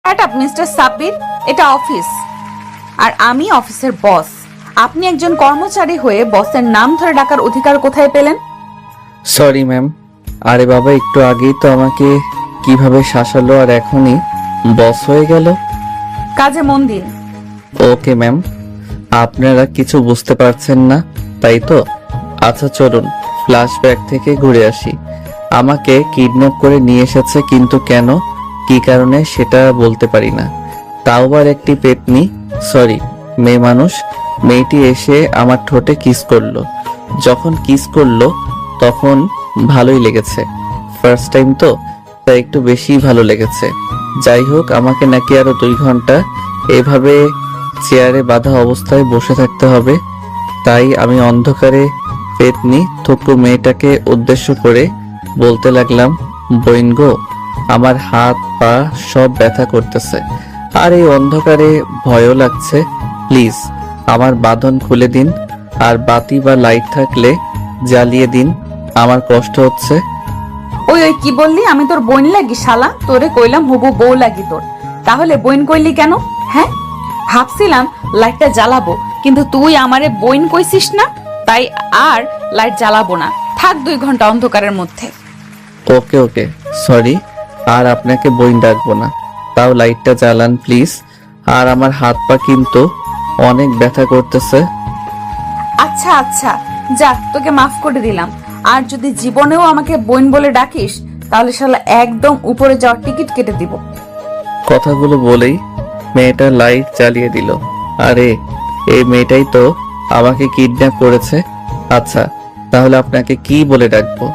Shut up mister Sabbir, এটা office আর আমি অফিসের বস। আপনি একজন কর্মচারী হয়ে বসের নাম ধরে ডাকার অধিকার কোথায় পেলেন? Sorry ma'am. আরে বাবা, একটু আগেই তো আমাকে কিভাবে শাসালো আর এখনই বস হয়ে গেল। কাজে মন দিন। ওকে ম্যাম, আপনারা কিছু বুঝতে পারছেন না তাই তো? আচ্ছা চলুন ফ্ল্যাশব্যাক থেকে ঘুরে আসি। আমাকে কিডন্যাপ করে নিয়ে এসেছে, কিন্তু কেন, কি কারণে সেটা বলতে পারি না। তাও আবার একটি পেতনি, সরি মেয়ে মানুষ। মেয়েটি এসে আমার ঠোঁটে কিস করলো। যখন কিস করলো তখন ভালোই লেগেছে, ফার্স্ট টাইম তো, তাই একটু বেশি ভালো লেগেছে। যাই হোক, আমাকে নাকি আরো 2 ঘন্টা এভাবে চেয়ারে বাঁধা অবস্থায় বসে থাকতে হবে। তাই আমি অন্ধকারে পেতনি থুকু মেয়েটাকে উদ্দেশ্য করে বলতে লাগলাম, বইন গো, আমার হাত পা সব ব্যথা করতেছে আর এই অন্ধকারে ভয়ও লাগছে। প্লিজ আমার বাঁধন খুলে দিন, আর বাতি বা লাইট থাকলে জ্বালিয়ে দিন, আমার কষ্ট হচ্ছে। ওই ওই কি বললি? আমি তোর বোন লাগি শালা? তোরে কইলাম হবু বউ লাগি তোর, তাহলে বোন কইলি কেন? হ্যাঁ, ভাবছিলাম লাইটটা জ্বালাবো, কিন্তু তুই আমারে বোন কইছিস না, তাই আর লাইট জ্বালাবো না। থাক 2 ঘন্টা অন্ধকারের মধ্যে। ওকে ওকে, সরি, আর আপনাকে বইন ডাকবো না। তাও লাইটটা জ্বালান প্লিজ, আর আমার হাত পা কিন্তু অনেক ব্যথা করতেছে। আচ্ছা আচ্ছা, যাক, তোকে মাফ করে দিলাম। আর যদি জীবনেও আমাকে বোন বলে ডাকিস, তাহলে শালা একদম উপরে যাওয়ার টিকিট কেটে দিব। কথাগুলো বলেই মেয়েটা লাইট জ্বালিয়ে দিল। আরে এই মেয়েটাই তো আমাকে কিডন্যাপ করেছে। আচ্ছা তাহলে আপনাকে কি বলে ডাকবো?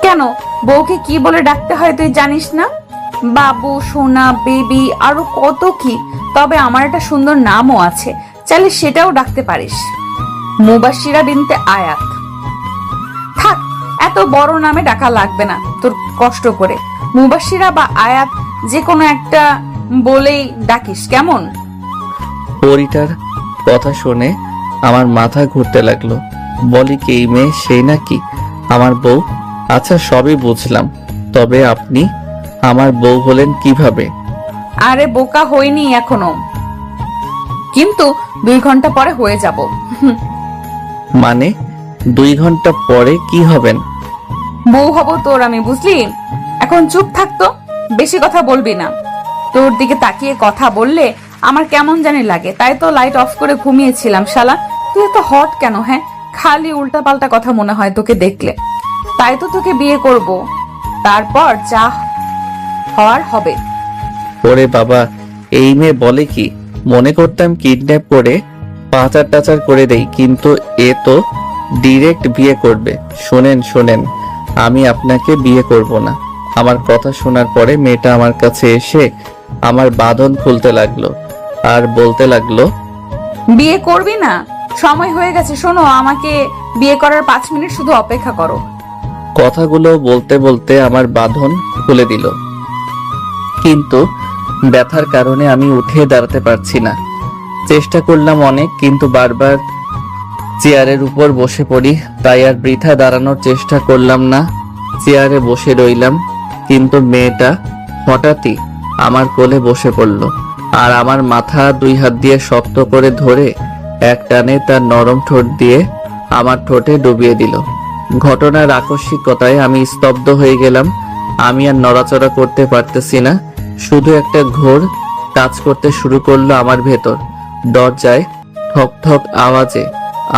কেন, বউকে কি বলে ডাকতে হয় তুই জানিস না? বাবু, সোনা, বেবি, আরো কত কি। তবে আমার একটা সুন্দর নামও আছে, চাইলে সেটাও ডাকতে পারিস, মুবাশিরা বিনতে আয়াত। থাক, এত বড় নামে ডাকা লাগবে না তোর কষ্ট করে। মুবাশিরা বা আয়াত যে কোনো একটা বলেই ডাকিস, কেমন? পরিটার কথা শুনে আমার মাথা ঘুরতে লাগলো। বলি কি, এই মেয়ে সেই নাকি আমার বউ? আচ্ছা সবই বুঝলাম, তবে আপনি আমার বউ হলেন কিভাবে? আরে বোকা হইনি এখনো, কিন্তু 2 ঘন্টা পরে হয়ে যাব। মানে 2 ঘন্টা পরে কি হবেন? বউ হব তোর আমি, বুঝলি? এখন চুপ থাকতো, বেশি কথা বলবি না। তোর দিকে তাকিয়ে কথা বললে আমার কেমন জানি লাগে, তাই তো লাইট অফ করে ঘুমিয়েছিলাম। শালা তুই এত হট কেন? হ্যাঁ, খালি উল্টা পাল্টা কথা মনে হয় তোকে দেখলে। তাই তো তোকে বিয়ে করব, তারপর যা হওয়ার হবে। ওরে বাবা, এই মেয়ে বলে কি? মনে করতাম কিডন্যাপ করে পাচার টাচার করে দেই, কিন্তু এ তো ডিরেক্ট বিয়ে করবে। শোনেন শোনেন, আমি আপনাকে বিয়ে করব না। আমার কথা শোনার পরে মেয়েটা আমার কাছে এসে আমার বাঁধন খুলতে লাগলো আর বলতে লাগলো, বিয়ে করবি না? সময় হয়ে গেছে, শোনো, আমাকে বিয়ে করার 5 মিনিট শুধু অপেক্ষা করো। কথাগুলো বলতে বলতে আমার বাঁধন খুলে দিল, কিন্তু ব্যথার কারণে আমি উঠে দাঁড়াতে পারছি না। চেষ্টা করলাম অনেক, কিন্তু বারবার চেয়ারের উপর বসে পড়ি, তাই আর বৃথা দাঁড়ানোর চেষ্টা করলাম না। চেয়ারে বসে রইলাম, কিন্তু মেয়েটা হঠাৎই আমার কোলে বসে পড়ল আর আমার মাথা 2 হাত দিয়ে শক্ত করে ধরে এক টানে তার নরম ঠোঁট দিয়ে আমার ঠোঁটে ডুবিয়ে দিল। ঘটনার আকস্মিকতায় আমি স্তব্ধ হয়ে গেলাম। আমি আর নড়াচড়া করতে পারতেছি না, শুধু একটা ঘোর কাজ করতে শুরু করলো আমার ভেতর। দরজায় ঠক ঠক আওয়াজে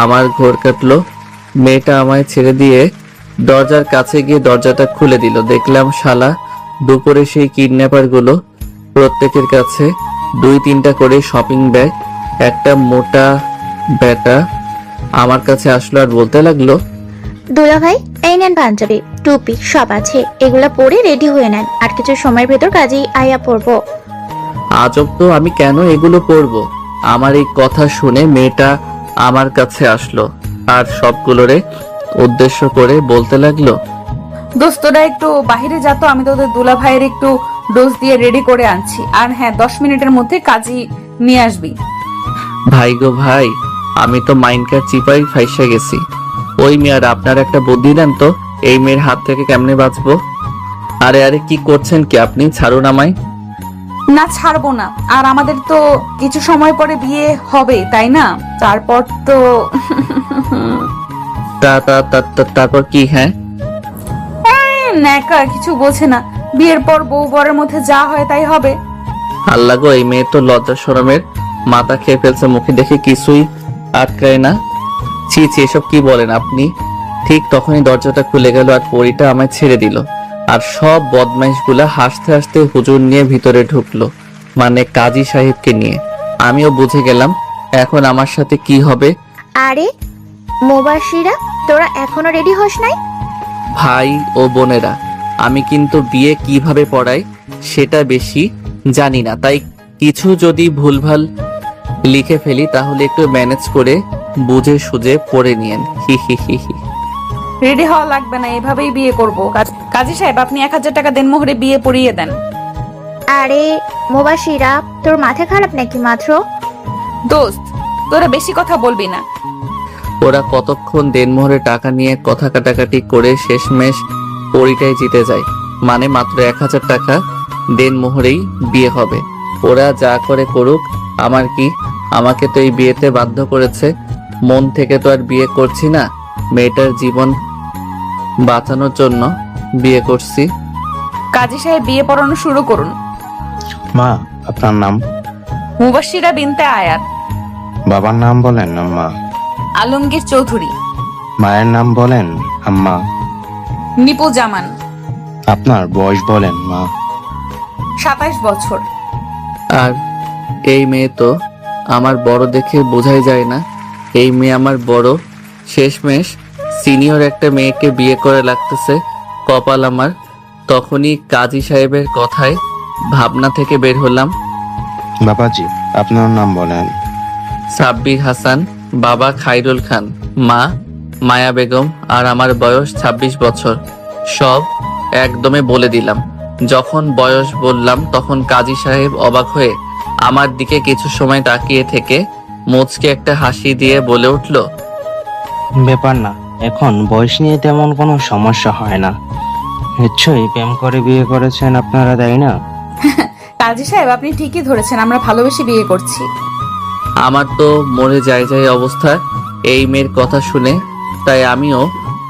আমার ঘোর কাটলো। মেয়েটা আমায় ছেড়ে দিয়ে দরজার কাছে গিয়ে দরজাটা খুলে দিল। দেখলাম শালা দুপুরে সেই কিডন্যাপার গুলো প্রত্যেকের কাছে 2-3টা করে শপিং ব্যাগ। একটা মোটা ব্যাটা আমার কাছে আসলো আর বলতে লাগলো, দুলা ভাই, এই নেন পাঞ্জাবি, টুপি সব আছে, এগুলা পরে রেডি হয়ে নেন, আর কিছু সময়ের ভেতর কাজেই আয়া পড়বো। আজব তো, আমি কেন এগুলো পরবো? আমার এই কথা শুনে মেয়েটা আমার কাছে আসলো আর সবগুলোরে উদ্দেশ্য করে বলতে লাগলো, দোস্তরা একটু বাহিরে যা তো, আমি তোদের দুলা ভাইয়ের একটু ডোজ দিয়ে রেডি করে আনছি। আর হ্যাঁ, 10 মিনিটের মধ্যে কাজই নিয়ে আসবি। ভাই গো ভাই, আমি তো মাইনকার চিপাই ফাইসা গেছি। ওই মেয়ের আপনার একটা বুদ্ধি দেন তো, এই মেয়ের হাত থেকে কেমনে বাঁচবো? আরে আরে কি করছেন কি আপনি? ছাড়ুন আমায়। না, ছাড়বো না। আর আমাদের তো কিছু সময় পরে বিয়ে হবে, তাই না? তারপর তো তারপর কি? হ্যাঁ, ন্যাকা কিছু বোঝে না। বিয়ের পর বউ বরের মধ্যে যা হয় তাই হবে। আল্লাহ গো, এই মেয়ে তো লজ্জা শরমের মাথা খেয়ে ফেলছে, মুখে দেখে কিছুই আটকায় না। ছি ছি, এসব কি বলেন আপনি? ঠিক তখনই দরজাটা খুলে গেল আর পরীটা আমায় ছেড়ে দিল। আর সব বদমাইশগুলা হাসতে হাসতে হুজুর নিয়ে ভিতরে ঢুকলো, মানে কাজী সাহেবকে নিয়ে। আমিও বুঝে গেলাম এখন আমার সাথে কি হবে। আরে মুবাশিরা, তোরা এখনো রেডি হস নাই? ভাই ও বোনেরা, আমি কিন্তু বিয়ে কিভাবে পড়াই সেটা বেশি জানি না, তাই কিছু যদি ভুলভাল লিখে ফেলি তাহলে একটু ম্যানেজ করে বুঝে সুঝে পড়ে নিয়েন। হি হি হি হি। রেডি হওয়া লাগবে না, এভাবেই বিয়ে করব। কাজী সাহেব, আপনি 1000 টাকা দেন, মোহরে বিয়ে পড়িয়ে দেন। আরে মুবাশিরা, তোর মাথা খারাপ নাকি মাত্র? দোস্ত, তোরা বেশি কথা বলবি না। ওরা কতক্ষণ দেনমোহরে টাকা নিয়ে কথা কাটাকাটি করে শেষমেশ পরিটাই জিতে যায়, মানে মাত্র 1000 টাকা দেনমোহরেই বিয়ে হবে। ওরা যা করে করুক, আমার কি? আমাকে তো এই বিয়েতে বাধ্য করেছে, মন থেকে তো আর বিয়ে করছি না, মেয়েটার জীবন বাঁচানোর জন্য বিয়ে করছি। কাজী সাহেব, বিয়ে পড়ানো শুরু করুন। মা, আপনার নাম? মুবাশিরা বিনতে আয়াত। বাবার নাম বলেন আম্মা। আলমগীর চৌধুরী। মায়ের নাম বলেন আম্মা। নিপু জামান। আপনার বয়স বলেন মা। 27 বছর। আর এই মেয়ে তো আমার বড়, দেখে বোঝাই যায় না এই মেয়ে আমার বড়। শেষমেশ সিনিয়র একটা মেয়েকে বিয়ে করে লাগতেছে, কপাল আমার। তখনই কাজী সাহেবের কথায় ভাবনা থেকে বের হলাম। বাবাজি, আপনার নাম বলেন। সাব্বির হাসান, বাবা খাইরুল খান, মা মায়া বেগম, আর আমার বয়স 26 বছর। সব একদমে বলে দিলাম। যখন বয়স বললাম তখন কাজী সাহেব অবাক হয়ে আমার দিকে কিছু সময় তাকিয়ে থেকে মুচকে একটা হাসি দিয়ে বলে উঠল, ব্যাপার না, এখন বয়স নিয়ে তেমন কোনো সমস্যা হয় না। নিশ্চয়ই প্রেম করে বিয়ে করেছেন আপনারা, তাই না? কাজী সাহেব, আপনি ঠিকই ধরেছেন, আমরা ভালোবেসে বিয়ে করছি। আমার তো মরে যায় যায় অবস্থা এই মেয়ের কথা শুনে, তাই আমিও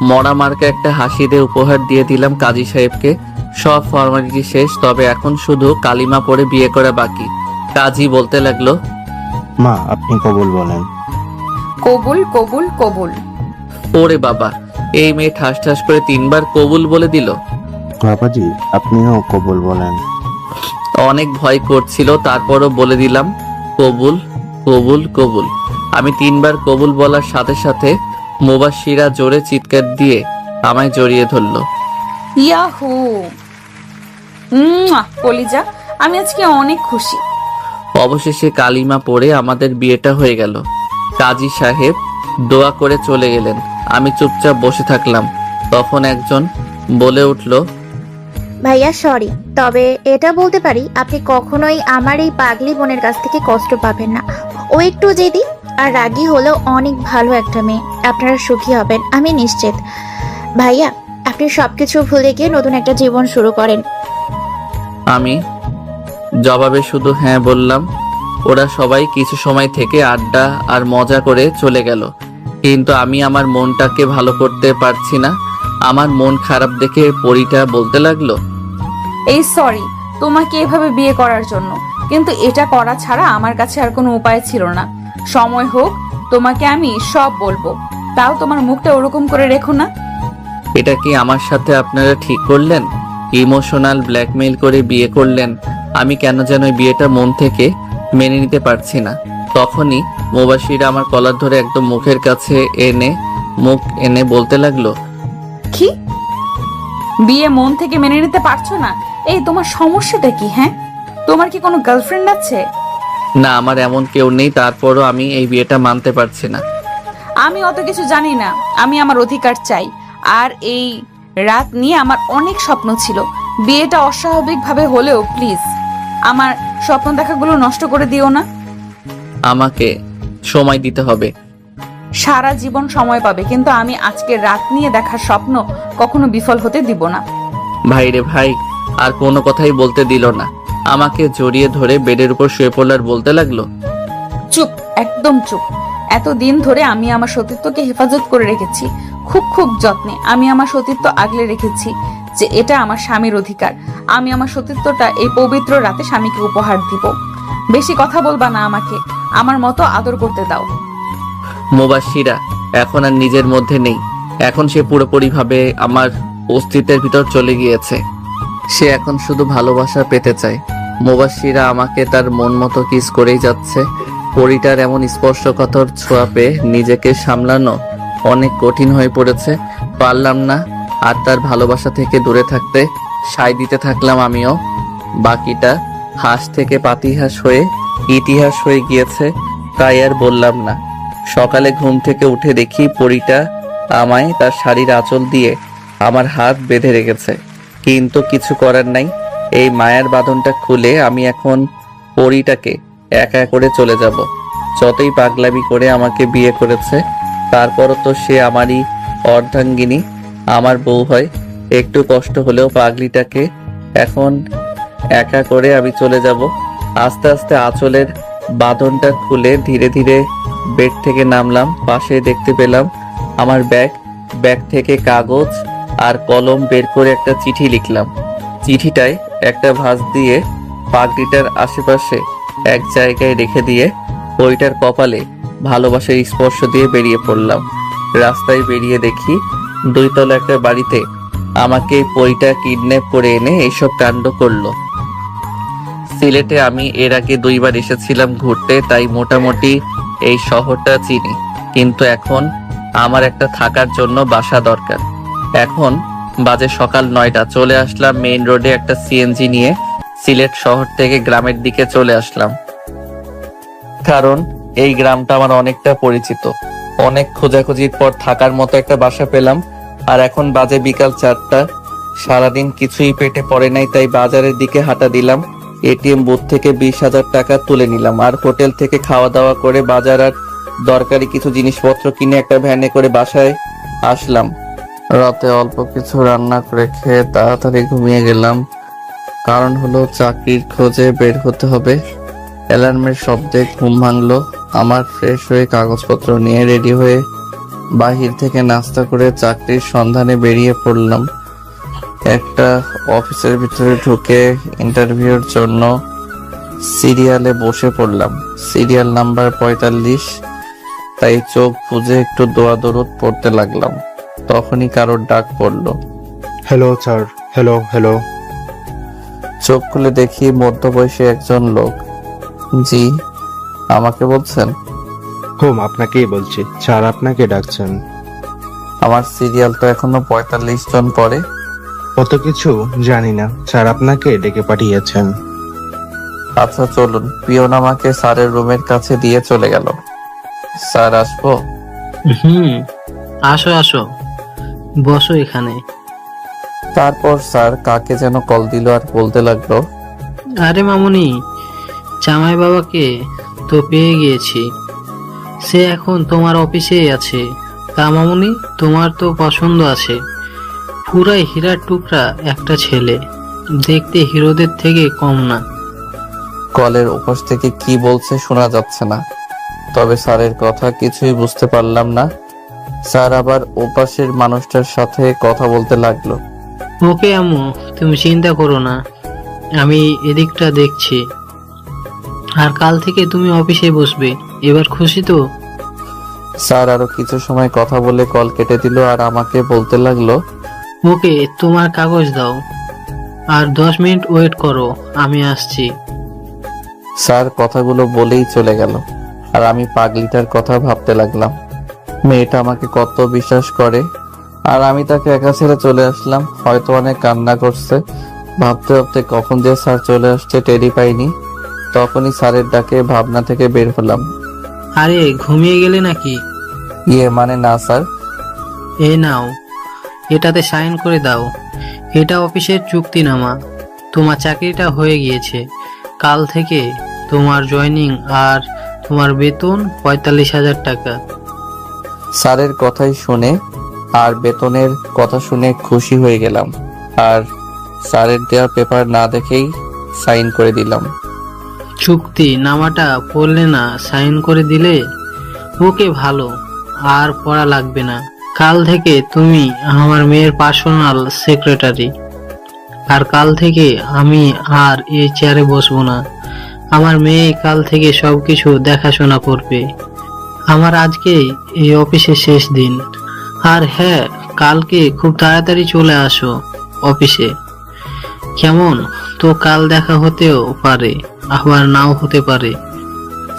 মরা মার্কা একটা হাসি দিয়ে উপহার দিয়ে দিলাম কাজী সাহেবকে। সব ফর্মালিটি শেষ, তবে এখন শুধু কালিমা পড়ে বিয়ে করা বাকি। কাজী বলতে লাগলো, মা, আপনি কবুল বলেন। কবুল কবুল কবুল। ওরে বাবা, এই মেয়ে ঠাস ঠাস করে 3 বার কবুল বলে দিল। বাবাজি, আপনিও কবুল বলেন। অনেক ভয় করছিল, তারপরও বলে দিলাম কবুল কবুল কবুল। আমি 3 বার কবুল বলার সাথে সাথে মুবাশিরা জোরে চিৎকার দিয়ে আমায় জড়িয়ে ধরলো। ইয়াহু, কলিজা, আমি আজকে অনেক খুশি। অবশেষে কালিমা পড়ে আমাদের বিয়েটা হয়ে গেল। কাজী সাহেব দোয়া করে চলে গেলেন, আমি চুপচাপ বসে থাকলাম। তখন একজন বলে উঠল, ভাইয়া সরি, তবে এটা বলতে পারি আপনি কখনোই আমার এই পাগলি বোনের কাছ থেকে কষ্ট পাবেন না। ও একটু জেদি আর রাগী হলেও অনেক ভালো একটা মেয়ে। আপনারা সুখী হবেন, আমি নিশ্চিত। ভাইয়া, আপনি সবকিছু ভুলে গিয়ে নতুন একটা জীবন শুরু করেন। আমি জবাবে শুধু হ্যাঁ বললাম। ওরা সবাই কিছু সময় থেকে আড্ডা আর মজা করে চলে গেল, কিন্তু আমি আমার মনটাকে ভালো করতে পারছি না। আমার মন খারাপ দেখে পরীটা বলতে লাগলো, এই সরি তোমাকে এভাবে বিয়ে করার জন্য, কিন্তু এটা করা ছাড়া আমার কাছে আর কোনো উপায় ছিল না। সময় হোক তোমাকে আমি সব বলবো, তাও তোমার মুখটা ওরকম করে রেখো না। এটা কি আমার সাথে আপনারা ঠিক করলেন? ইমোশনাল ব্ল্যাকমেইল করে বিয়ে করলেন। আমি কেন যেন এই বিয়েটা মন থেকে মেনে নিতে পারছি না। তখনই মুবাশির আমার কলার ধরে একদম মুখের কাছে মুখ এনে বলতে লাগলো, কি বিয়ে মন থেকে মেনে নিতে পারছো না? এই তোমার সমস্যাটা কি? হ্যাঁ, তোমার কি কোনো গার্লফ্রেন্ড আছে? না, আমার এমন কেউ নেই, তারপরও আমি এই বিয়েটা মানতে পারছি না। আমি অত কিছু জানি না, আমি আমার অধিকার চাই। আর এই রাত নিয়ে আমার অনেক স্বপ্ন ছিল। বিয়েটা অস্বাভাবিক ভাবে হলেও প্লিজ আমার স্বপ্ন দেখাগুলো নষ্ট করে দিও না। আমাকে সময় দিতে হবে। সারা জীবন সময় পাবে, কিন্তু আমি আজকে রাত নিয়ে দেখার স্বপ্ন কখনো বিফল হতে দিব না। ভাই রে ভাই, আর কোনো কথাই বলতে দিল না। আমাকে জড়িয়ে ধরে বেডের উপর শুয়ে পড়ল আর বলতে লাগলো, চুপ, একদম চুপ। এতদিন ধরে আমি আমার সতীত্বকে হেফাজত করে রেখেছি, খুব খুব যত্নে আমি আমার সতীত্ব আগলে রেখেছি, যে এটা আমার স্বামীর অধিকার। আমি আমার সতীত্বটা এই পবিত্র রাতে স্বামীকে উপহার দিব। বেশি কথা বলবা না, আমাকে আমার মতো আদর করতে দাও। মুবাশিরা এখন আর নিজের মধ্যে নেই। এখন সে পুরোপুরি ভাবে আমার অস্তিত্বের ভিতর চলে গিয়েছে। সে এখন শুধু ভালোবাসা পেতে চায়। মুবাশিরা আমাকে তার মন মতো কিস করেই যাচ্ছে। পরিটার এমন স্পর্শকাতর ছোঁয়া পেয়ে নিজেকে সামলানো অনেক কঠিন হয়ে পড়েছে। পারলাম না আর তার ভালোবাসা থেকে দূরে থাকতে। সায় দিতে থাকলাম আমিও। বাকিটা হাঁস থেকে পাতিহাঁস হয়ে ইতিহাস হয়ে গিয়েছে, তাই আর বললাম না। সকালে ঘুম থেকে উঠে দেখি পরিটা আমায় তার শাড়ির আঁচল দিয়ে আমার হাত বেঁধে রেখেছে, কিন্তু কিছু করার নাই। এই মায়ার বাঁধনটা খুলে আমি এখন পরিটাকে একা করে চলে যাব। যতই পাগলামি করে আমাকে বিয়ে করেছে, তারপরও তো সে আমারই অর্ধাঙ্গিনী, আমার বউ হয়। একটু কষ্ট হলেও পাগলিটাকে এখন একা করে আমি চলে যাব। আস্তে আস্তে আঁচলের বাঁধনটা খুলে ধীরে ধীরে বেড থেকে নামলাম। পাশে দেখতে পেলাম আমার ব্যাগ থেকে কাগজ আর কলম বের করে একটা চিঠি লিখলাম। চিঠিটায় একটা ভাঁজ দিয়ে পাগড়িটার আশেপাশে এক জায়গায় রেখে দিয়ে পরিটার কপালে ভালোবাসার স্পর্শ দিয়ে বেরিয়ে পড়লাম। রাস্তায় বেরিয়ে দেখি 2 তলা একটা বাড়িতে আমাকে পরিটা কিডন্যাপ করে এনে এইসব কাণ্ড করলো। সিলেটে আমি এর আগে 2 বার এসেছিলাম ঘুরতে, তাই মোটামুটি এই শহরটা চিনি, কিন্তু এখন আমার একটা থাকার জন্য বাসা দরকার। এখন বাজে সকাল 9টা। চলে আসলাম মেইন রোডে একটা সিএনজি নিয়ে। সিলেট শহর থেকে গ্রামের দিকে চলে আসলাম, কারণ এই গ্রামটা আমার অনেকটা পরিচিত। অনেক খোঁজাখুঁজির পর থাকার মতো একটা বাসা পেলাম। আর এখন বাজে বিকাল 4টা। সারাদিন কিছুই পেটে পড়ে নাই, তাই বাজারের দিকে হাঁটা দিলাম। এটিএম বুথ থেকে 20,000 টাকা তুলে নিলাম আর হোটেল থেকে খাওয়া দাওয়া করে বাজার আর দরকারি কিছু জিনিসপত্র কিনে একটা ভ্যানে করে বাসায় আসলাম। রাতে অল্প কিছু রান্না করে খেয়ে তাড়াতাড়ি ঘুমিয়ে গেলাম। কারণ হলো চাকরির খোঁজে বের হতে হবে। অ্যালার্মের শব্দে ঘুম ভাঙলো আমার। ফ্রেশ হয়ে কাগজপত্র নিয়ে রেডি হয়ে বাহির থেকে নাস্তা করে চাকরির সন্ধানে বেরিয়ে পড়লাম। একটা অফিসের ভিতরে ঢুকে ইন্টারভিউর জন্য সিরিয়ালে বসে পড়লাম। Serial number 45। তাই চোখ বুজে একটু দোয়া দরুদ পড়তে লাগলাম। তখনই কারোর ডাক পড়লো। Hello sir. Hello hello. চোখ খুলে দেখি মধ্যবয়সী একজন লোক। জি, আমাকে বলছেন? হুম, আপনাকেই বলছি। স্যার আপনাকে ডাকছেন। আমার সিরিয়াল তো এখনো 45 জন পরে। কত কিছু জানি না, স্যার আপনাকে ডেকে পাঠিয়েছেন। আচ্ছা চলুন। পিয়ন আমাকে স্যারের রুমের কাছে দিয়ে চলে গেল। স্যার আসবো? আসো আসো, বসো এখানে। তারপর স্যার কাকে যেন কল দিল আর বলতে লাগলো, আরে মামুনি, জামাই বাবাকে তো পেয়ে গিয়েছি, সে এখন তোমার অফিসেই আছে। তা মামুনি, তোমার তো পছন্দ আছে, পুরাই হীরার টুকরা একটা ছেলে, দেখতে হিরোদের থেকে কম না। কলের ওপাশ থেকে কি বলছে শোনা যাচ্ছে না, তবে স্যারের কথা কিছুই বুঝতে পারলাম না। স্যার আবার ওপাশের মানুষটার সাথে কথা বলতে লাগলো। ওকে আম্মু, তুমি চিন্তা করো না, আমি এদিকটা দেখছি। আর কাল থেকে তুমি অফিসে বসবে, এবার খুশি তো? স্যার আরো কিছু সময় কথা বলে কল কেটে দিল আর আমাকে বলতে লাগলো, ওকে, তোমার কাগজ দাও, আর 10 মিনিট ওয়েট করো, আমি আসছি। স্যার কথাগুলো বলেই চলে গেল। আর আমি পাগলিটার কথা ভাবতে লাগলাম। মেয়েটা আমাকে কত বিশ্বাস করে, আর আমি তাকে একা ছেড়ে চলে আসলাম। হয়তো অনেক কান্না করছে। ভাবতে ভাবতে কখন যে স্যার চলে আসছে টেরি পাইনি। তখনই স্যারের ডাকে ভাবনা থেকে বের হলাম। আরে ঘুমিয়ে গেলে নাকি? মানে না স্যার। এই নাও, এটাতে সাইন করে দাও। এটা অফিসের চুক্তিনামা। তোমার চাকরিটা হয়ে গিয়েছে। কাল থেকে তোমার জয়েনিং আর তোমার বেতন 45,000 টাকা। স্যারের কথাই শুনে আর বেতনের কথা শুনে খুশি হয়ে গেলাম। আর স্যারের দেওয়া পেপার না দেখেই সাইন করে দিলাম। চুক্তি নামাটা পড়লে না সাইন করে দিলে? ওকে, ভালো, আর পড়া লাগবে না। কাল থেকে তুমি আমার মেয়ের পার্সোনাল সেক্রেটারি। আর কাল থেকে আমি আর এই চেয়ারে বসবো না। আমার মেয়ে কাল থেকে সবকিছু দেখাশোনা করবে। আমার আজকেই এই অফিসের শেষ দিন। আর হ্যাঁ, কালকে খুব তাড়াতাড়ি চলে আসো অফিসে। কেমন? তো কাল দেখা হতেও পারে, আবার নাও হতে পারে।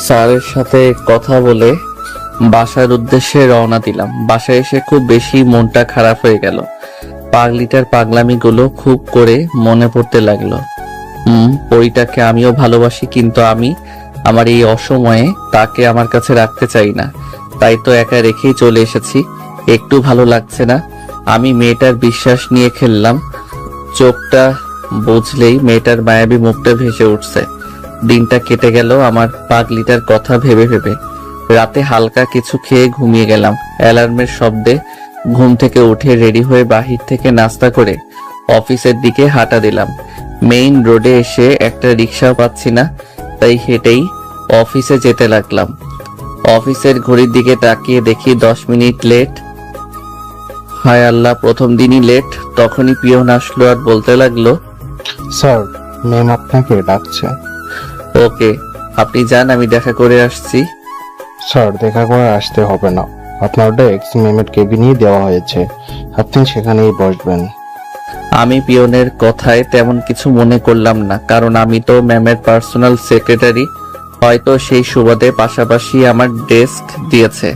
স্যারের সাথে কথা বলে বাসার উদ্দেশ্যে রওনা দিলাম। বাসায় এসে খুব বেশি মনটা খারাপ হয়ে গেল। পাগলিটার পাগলামিগুলো খুব করে মনে পড়তে লাগলো। পরিটাকে আমিও ভালোবাসি, কিন্তু আমি আমার এই অসময়ে তাকে আমার কাছে রাখতে চাই না। তাই তো একা রেখেই চলে এসেছি। একটু ভালো লাগছে না। আমি মেয়েটার বিশ্বাস নিয়ে খেললাম। চোখটা বুঝলেই মেয়েটার মায়াবী মুখটা ভেসে উঠছে। দিনটা কেটে গেল আমার পাগলিটার কথা ভেবে ভেবে। রাতে হালকা কিছু খেয়ে ঘুমিয়ে গেলাম। অ্যালার্মের শব্দে ঘুম থেকে উঠে রেডি হয়ে বাহির থেকে নাস্তা করে অফিসের দিকে হাঁটা দিলাম। মেইন রোডে এসে একটা রিক্সা পাচ্ছি না, তাই হেঁটেই অফিসে যেতে লাগলাম। অফিসের ঘড়ির দিকে তাকিয়ে দেখি 10 মিনিট লেট। হায় আল্লাহ, প্রথম দিনই লেট। তখনই পিয়ন আসলো আর বলতে লাগলো, স্যার, ম্যাম আপনাকে ডাকছে। ওকে, আপনি যান, আমি দেখা করে আসছি। স্যার, দেখা করে আসতে হবে না। আপনার ডেস্ক ম্যামের কেবিনেই দেওয়া হয়েছে, আপনি সেখানেই বসবেন। আমি পিয়নের কথায় তেমন কিছু মনে করলাম না, কারণ আমি তো ম্যামের পার্সোনাল সেক্রেটারি। হয়তো সেই সুবাদে পাশাপাশি আমার ডেস্ক দিয়েছে।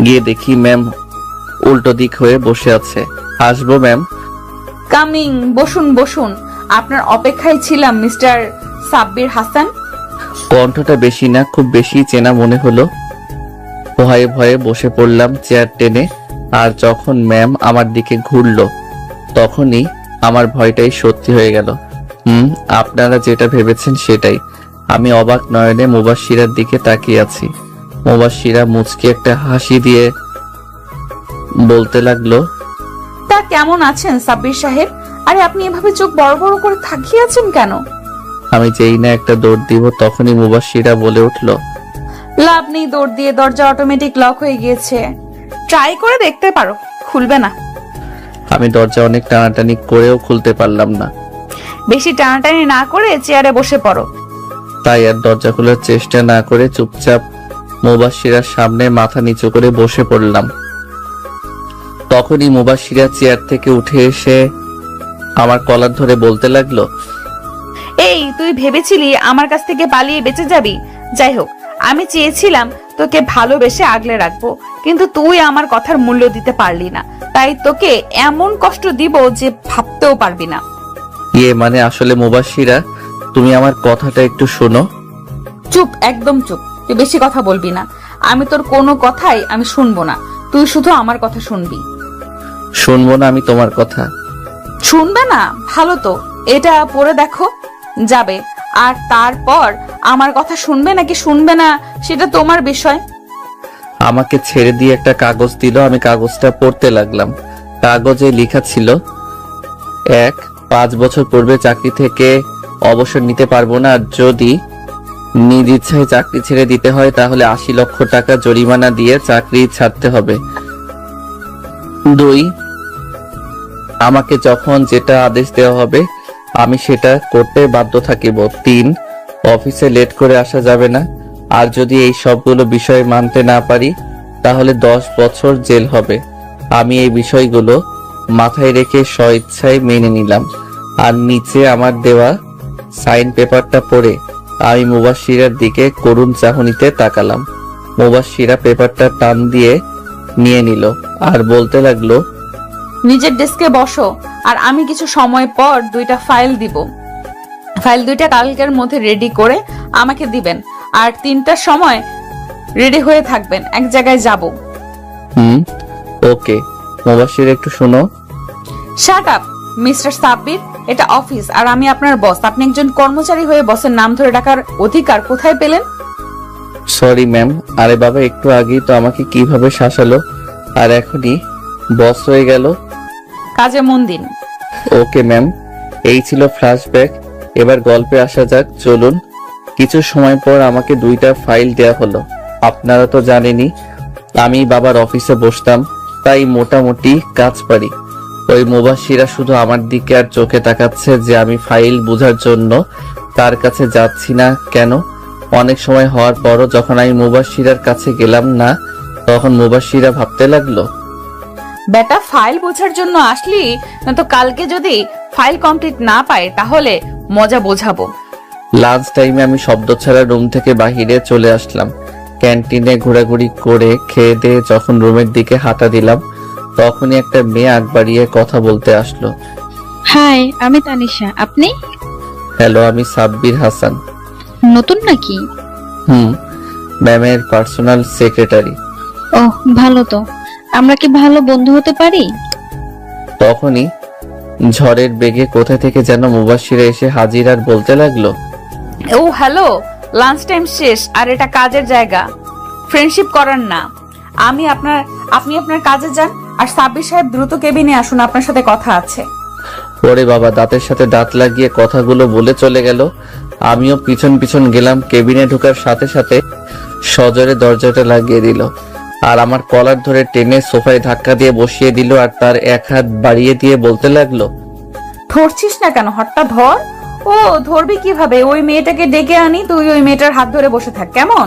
গিয়ে দেখি ম্যাম উল্টো দিক হয়ে বসে আছে। আসবো ম্যাম? কামিং, বসুন বসুন। আপনার অপেক্ষায় ছিলাম মিস্টার সাব্বির হাসান। কণ্ঠটা বেশি না, খুব বেশি চেনা মনে হলো। ভয়ে ভয়ে বসে পড়লাম চেয়ার টেনে। আর যখন ম্যাম আমার দিকে ঘুরলো, তখনই আমার ভয়টাই সত্যি হয়ে গেল। আপনারা যেটা ভেবেছেন সেটাই। আমি অবাক নয়নে মুবাশশিরার দিকে তাকিয়ে আছি। মুবাশশিরা মুচকি একটা হাসি দিয়ে বলতে লাগলো, তা কেমন আছেন সাব্বির সাহেব? আরে আপনি এভাবে চোখ বড় বড় করে তাকিয়ে আছেন কেন? আমি যেই না একটা দৌড় দিব, তখনই মুবাশশিরা বলে উঠলো, লাভ নেই দৌড় দিয়ে, দরজা অটোমেটিক লক হয়ে গিয়েছে। ট্রাই করে দেখতে পারো, খুলবে না। আমি দরজা অনেক টানাটানি করেও খুলতে পারলাম না। বেশি টানাটানি না করে চেয়ারে বসে পড়ো। তাই আর দরজা খোলার চেষ্টা না করে চুপচাপ মুবাশশিরার সামনে মাথা নিচু করে বসে পড়লাম। তখনই মুবাশশিরা চেয়ার থেকে উঠে এসে আমার কলার ধরে বলতে লাগলো, এই, তুই ভেবেছিলি আমার কাছ থেকে পালিয়ে বেঁচে যাবি? যাই হোক, আমি চেয়েছিলাম তোকে ভালোবেসে আগলে রাখবো, কিন্তু তুই আমার কথার মূল্য দিতে পারলি না। তাই তোকে এমন কষ্ট দিব যে ভাবতেও পারবি না। মানে আসলে মুবাশশিরা, তুমি আমার কথাটা একটু শোনো। চুপ, একদম চুপ। তুই বেশি কথা বলবি না। আমি তোর কোনো কথাই আমি শুনবো না। তুই শুধু আমার কথা শুনবি। শুনবো না আমি তোমার কথা? শুনবে না? ভালো তো, এটা পড়ে দেখো যাবে। আর তারপর আমার কথা শুনবে নাকি শুনবে না সেটা তোমার বিষয়। আমাকে ছেড়ে দিয়ে একটা কাগজ দিল। আমি কাগজটা পড়তে লাগলাম। কাগজে লেখা ছিল, 5 বছর পূর্বে চাকরি থেকে অবসর নিতে পারবো না। আর যদি নিজ ইচ্ছায় চাকরি ছেড়ে দিতে হয় তাহলে 80 লক্ষ টাকা জরিমানা দিয়ে চাকরি ছাড়তে হবে। 2, আমাকে যখন যেটা আদেশ দেওয়া হবে আমি সেটা করতে বাধ্য থাকিব। 3, অফিসে লেট করে আসা যাবে না। আর যদি এই সবগুলো বিষয় মানতে না পারি তাহলে 10 বছর জেল হবে। আমি এই বিষয়গুলো মাথায় রেখে স্বইচ্ছায় মেনে নিলাম। আর নিচে আমার দেওয়া সাইন পেপারটা পড়ে আমি মুবাশশিরার দিকে করুণ চাহনিতে তাকালাম। মুবাশশিরা পেপারটা টান দিয়ে নিয়ে নিল আর বলতে লাগলো, নিজের ডেস্কে বসো। আর আমি কিছু সময় পর 2টা ফাইল দিব। ফাইল 2টা কালকের মধ্যে রেডি করে আমাকে দিবেন। আর 3টার সময় রেডি হয়ে থাকবেন, এক জায়গায় যাব। ওকে। মুবাশশিরা, একটু শোনো। শাট আপ মিস্টার সাব্বির, এটা অফিস আর আমি আপনার বস। আপনি একজন কর্মচারী হয়ে বসের নাম ধরে ডাকার অধিকার কোথায় পেলেন? Sorry ma'am. আরে বাবা, একটু আগেই তো আমাকে কিভাবে শাসালো, আর এখনই বস হয়ে গেল। কাজে মন দিন। Okay ma'am. এই ছিল ফ্ল্যাশব্যাক। এবার গল্পে আসা যাক, চলুন। কিছু সময় পর আমাকে 2টা ফাইল দেয়া হলো। আপনারা তো জানেনই আমি বাবার অফিসে বসতাম, তাই মোটামুটি কাজ পারি। ওই মুবাশিরা শুধু আমার দিকে আর চোখে তাকাচ্ছে যে আমি ফাইল বোঝার জন্য তার কাছে যাচ্ছি না কেন। অনেক সময় হওয়ার পরও যখন আমি মুবাশিরার কাছে গেলাম না, তখন মুবাশিরা ভাবতে লাগলো, বেটা ফাইল বোঝার জন্য আসলি, না তো কালকে যদি ফাইল কমপ্লিট না পায় তাহলে মজা বোঝাবো। লাঞ্চ টাইমে আমি শব্দ ছাড়া রুম থেকে বাহিরে চলে আসলাম। ক্যান্টিনে ঘোরাঘুরি করে খেয়ে দিয়ে যখন রুমের দিকে হাঁটা দিলাম, তখনই একটা মেয়ে আগ বাড়িয়ে কথা বলতে আসলো। হাই, আমি তানিশা। আপনি? হ্যালো, আমি সাব্বির হাসান। নতুন নাকি? ম্যামের পার্সোনাল সেক্রেটারি। ওহ, ভালো তো। আমরা কি ভালো বন্ধু হতে পারি? তখনই ঝড়ের বেগে কোথা থেকে যেন মুবাশিরা এসে হাজির আর বলতে লাগলো, ও হ্যালো, লাঞ্চ টাইম শেষ আর এটা কাজের জায়গা, ফ্রেন্ডশিপ করার না। আপনি আপনার কাজে যান, আর সাব্বির সাহেব দ্রুত কেবিনে আসুন, আপনার সাথে কথা আছে। ওরে বাবা, দাঁতের সাথে দাঁত লাগিয়ে কথাগুলো বলে চলে গেল। আমিও পিছন পিছন গেলাম। কেবিনে ঢোকার সাথে সাথে সজোরে দরজাটা লাগিয়ে দিল আর আমার কলার ধরে টেনে সোফায় ধাক্কা দিয়ে বসিয়ে দিল আর তার এক হাত বাড়িয়ে দিয়ে বলতে লাগলো, ধরছিস না কেন? হাতটা ধর। ও ধরবি কিভাবে? ওই মেয়েটাকে ডেকে আনি, তুই ওই মেয়েটার হাত ধরে বসে থাক, কেমন?